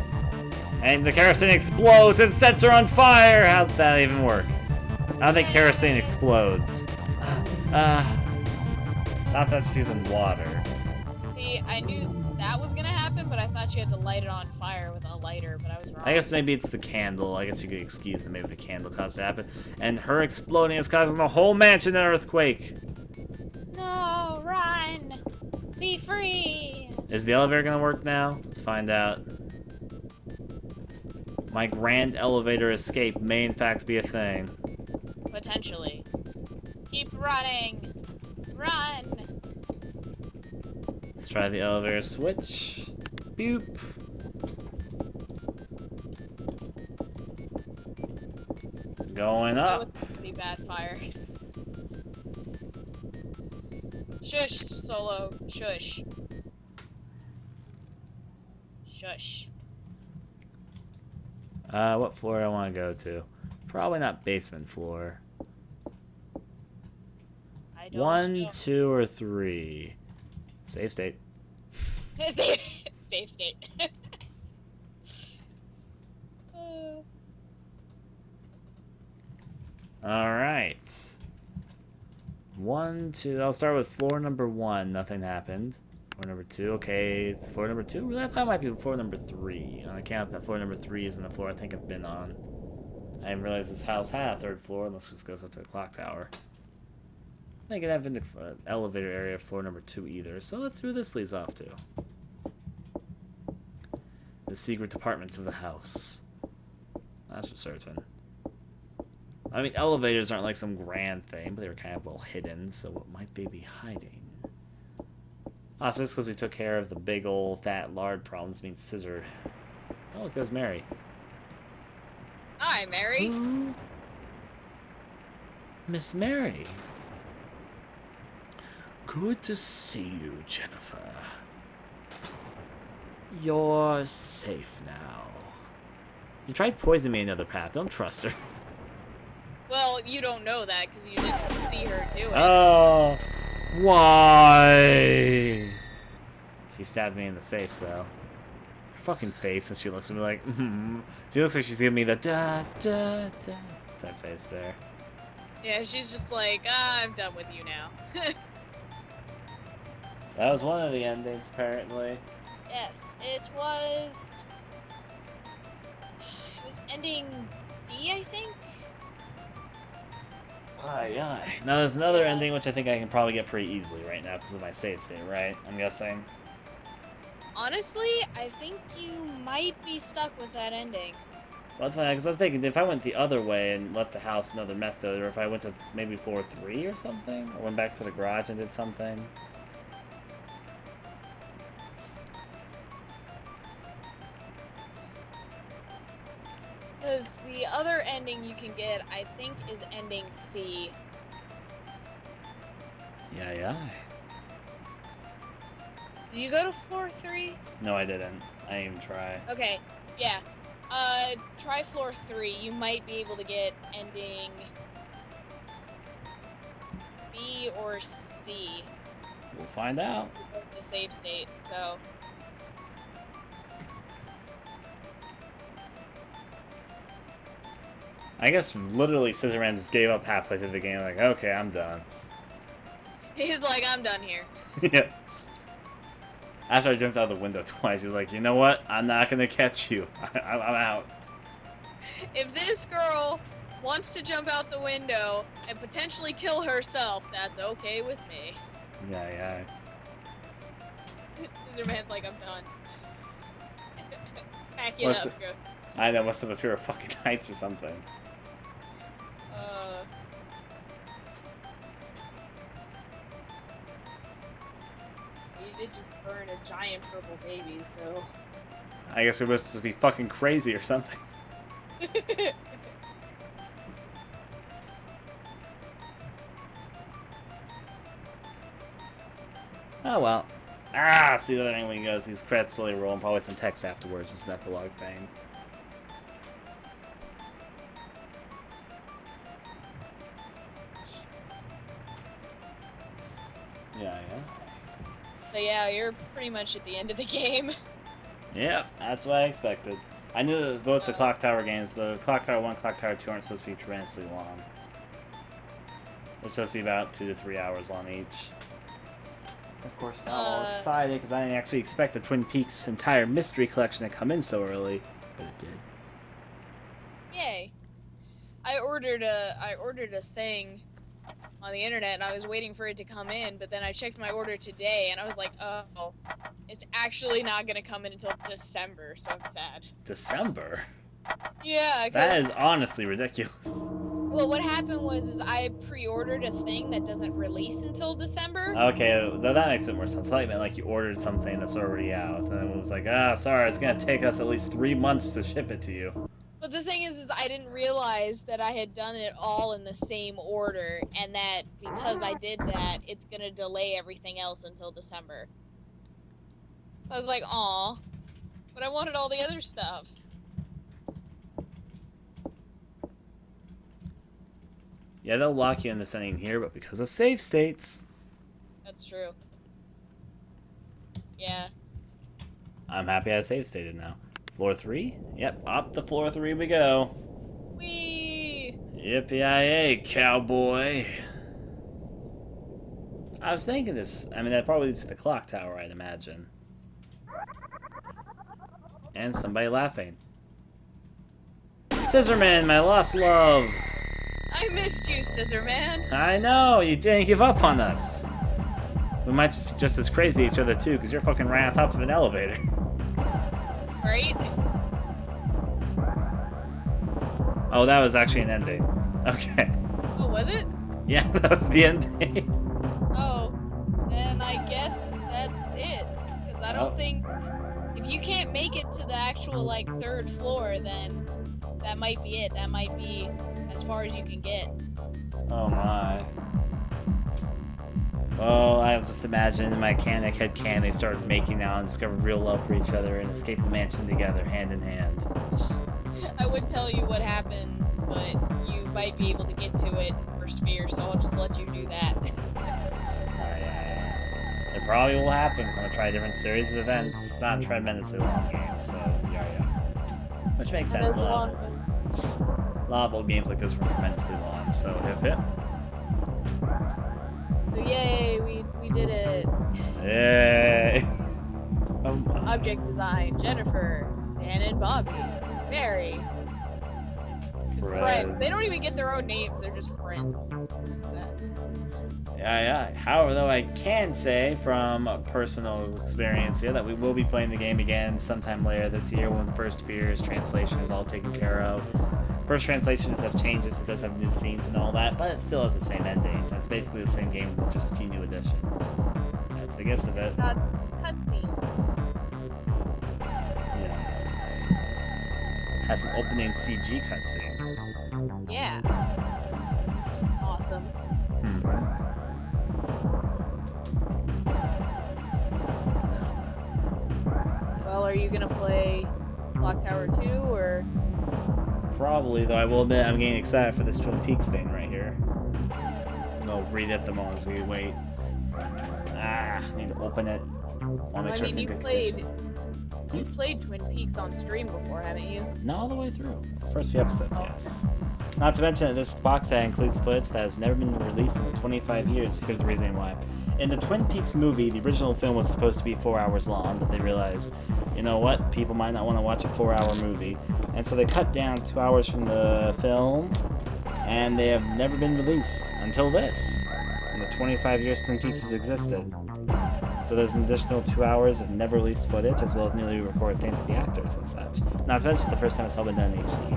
And the kerosene explodes and sets her on fire! How'd that even work? I don't think kerosene explodes. Not that she's in water. See, I knew that was gonna happen, but I thought you had to light it on fire with a lighter, but I was wrong. I guess maybe it's the candle. I guess you could excuse that maybe the candle caused it to happen. And her exploding is causing the whole mansion an earthquake. No, run! Be free! Is the elevator gonna work now? Let's find out. My grand elevator escape may in fact be a thing. Potentially. Keep running! Run! Let's try the elevator switch. Boop. Going That up. was pretty bad fire. Shush, Solo. Shush. Shush. What floor do I want to go to? Probably not basement floor. I don't 1, know. 2, or 3. Save state. Safe state. Alright. 1, 2. I'll start with floor number 1. Nothing happened. Floor number 2. Okay, it's floor number 2. Really? I thought it might be floor number 3. On account that floor number 3 isn't the floor I think I've been on. I didn't realize this house had a 3rd floor unless this goes up to the clock tower. I can have an elevator area floor number 2 either, so let's see where this leads off to. The secret departments of the house. That's for certain. I mean, elevators aren't like some grand thing, but they were kind of well hidden, so what might they be hiding? Ah, so just because we took care of the big old fat lard problems means scissor. Oh, look, there's Mary. Hi, Mary. Ooh. Miss Mary. Good to see you, Jennifer. You're safe now. You tried poisoning me another path. Don't trust her. Well, you don't know that because you didn't see her do it. Oh, why? She stabbed me in the face, though. Her fucking face, and she looks at me like, She looks like she's giving me the da-da-da type face there. Yeah, she's just like, I'm done with you now. That was one of the endings, apparently. Yes, it was ending D, I think? Aye. Now there's another ending, which I think I can probably get pretty easily right now because of my save state, right? I'm guessing. Honestly, I think you might be stuck with that ending. Well, that's fine, because I was thinking if I went the other way and left the house another method, or if I went to maybe floor 3 or something, or went back to the garage and did something. Because the other ending you can get, I think, is ending C. Yeah. Did you go to floor 3? No, I didn't. I didn't even try. Okay, yeah. Try floor 3. You might be able to get ending B or C. We'll find out. The save state, so... I guess literally Scissorman just gave up halfway through the game, like, okay, I'm done. He's like, I'm done here. Yeah. After I jumped out the window twice, he was like, you know what? I'm not gonna catch you. I'm out. If this girl wants to jump out the window and potentially kill herself, that's okay with me. Yeah. Scissorman's like, I'm done. Pack it up, go. I know, must have a fear of fucking heights or something. You did just burn a giant purple baby, so... I guess we're supposed to be fucking crazy or something. Oh well. See the other angle he goes. These credits slowly roll and probably some text afterwards. It's an epilogue thing. Yeah. So yeah, you're pretty much at the end of the game. Yep, that's what I expected. I knew that both the Clock Tower games, the Clock Tower 1 and Clock Tower 2 aren't supposed to be tremendously long. They're supposed to be about 2 to 3 hours long each. Of course, not all excited because I didn't actually expect the Twin Peaks entire mystery collection to come in so early, but it did. Yay! I ordered a thing on the internet and I was waiting for it to come in, but then I checked my order today and I was like, oh, it's actually not gonna come in until December, so I'm sad. December? Yeah, that is honestly ridiculous. Well, what happened was I pre-ordered a thing that doesn't release until December. Okay, that makes a bit more sense. I thought you meant like you ordered something that's already out, and then it was like, sorry, it's gonna take us at least 3 months to ship it to you. But the thing is I didn't realize that I had done it all in the same order, and that because I did that, it's gonna delay everything else until December. I was like, aw, but I wanted all the other stuff. Yeah, they'll lock you in this ending here, but because of save states. That's true. Yeah. I'm happy I save stated now. Floor 3? Yep, up to floor 3 we go. Whee! Yippee-yi-yay, cowboy. I was thinking this. I mean, that probably leads to the clock tower, I'd imagine. And somebody laughing. Scissorman, my lost love! I missed you, Scissorman. I know, you didn't give up on us. We might just be just as crazy each other too, because you're fucking right on top of an elevator. Right? Oh, that was actually an ending. Okay. Oh, was it? Yeah, that was the ending. Oh, then I guess that's it. Because I don't think... If you can't make it to the actual, like, 3rd floor, then that might be it. That might be as far as you can get. Oh my. Oh, I just imagine in my Canic head can they start making out and discover real love for each other and escape the mansion together, hand in hand. I would tell you what happens, but you might be able to get to it for Sphere, so I'll just let you do that. Yeah. It probably will happen, because I'm going to try a different series of events. It's not a tremendously long game, so yeah. Which makes sense. A lot of old games like this were tremendously long, so hip. So yay, we did it. Yay! Oh my. Object design, Jennifer, Dan and Bobby, Mary. Friends. They don't even get their own names, they're just friends. Yeah. However, though, I can say from personal experience here that we will be playing the game again sometime later this year when the first Fears translation is all taken care of. First translation does have changes, it does have new scenes and all that, but it still has the same endings. It's basically the same game with just a few new additions. That's the gist of it. Cutscenes. Yeah. Has an opening CG cutscene. Yeah. Which is awesome. Well, are you gonna play Clock Tower 2 or? Probably, though I will admit I'm getting excited for this Twin Peaks thing right here. No, read it the moment as we wait. Need to open it. I'll make sure it's in good condition. You've played Twin Peaks on stream before, haven't you? Not all the way through. First few episodes, yes. Not to mention that this box set includes footage that has never been released in 25 years. Here's the reason why. In the Twin Peaks movie, the original film was supposed to be 4 hours long, but they realized, you know what, people might not want to watch a 4-hour movie. And so they cut down 2 hours from the film, and they have never been released until this, in the 25 years Twin Peaks has existed. So there's an additional 2 hours of never released footage, as well as newly recorded things with the actors and such. Not to mention it's the first time it's all been done in HD.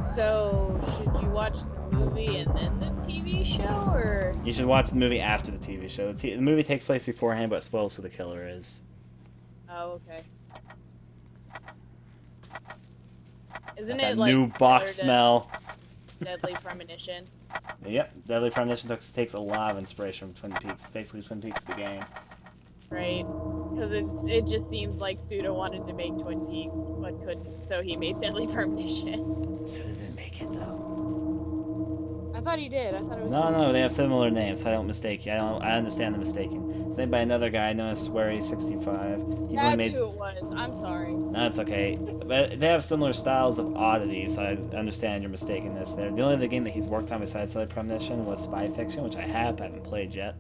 So, should you watch the movie and then the TV show, or? You should watch the movie after the TV show. The movie takes place beforehand, but spoils who the killer is. Oh, okay. Isn't That it like new box smell? Deadly Premonition? Yep, Deadly Premonition takes a lot of inspiration from Twin Peaks. It's basically Twin Peaks the game. Right. Because it just seems like Suda wanted to make Twin Peaks, but couldn't, so he made Deadly Premonition. Suda didn't make it though. I thought he did. I thought it was. No, they have similar names, so I don't mistake you. I understand the mistaking. It's made by another guy known as Swery65. He's That's only made... who it was. I'm sorry. No, it's okay. But they have similar styles of oddity, so I understand your mistakenness there. The only other game that he's worked on besides Deadly Premonition was Spy Fiction, which I haven't played yet.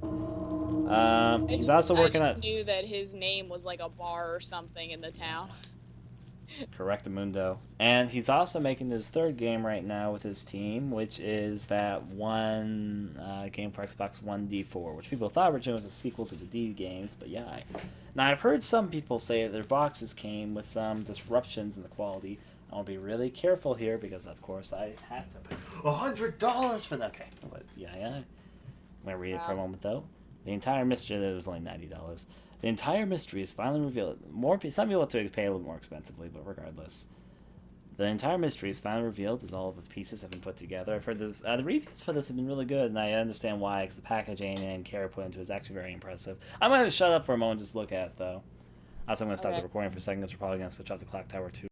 He's also working on... I knew that his name was like a bar or something in the town. Correctamundo. And he's also making his third game right now with his team, which is that one game for Xbox One D4, which people thought originally was a sequel to the D games, but yeah. Now, I've heard some people say that their boxes came with some disruptions in the quality. I'll be really careful here because, of course, I had to pay $100 for them. Okay, but yeah. I'm going to read it for a moment, though. The entire mystery, that was only $90. The entire mystery is finally revealed. Some people have to pay a little more expensively, but regardless. The entire mystery is finally revealed as all of the pieces have been put together. I've heard this. The reviews for this have been really good, and I understand why, because the packaging and care put into it is actually very impressive. I'm going to shut up for a moment and just look at it, though. Also, I'm going to stop the recording for a second, because we're probably going to switch off to Clock Tower 2.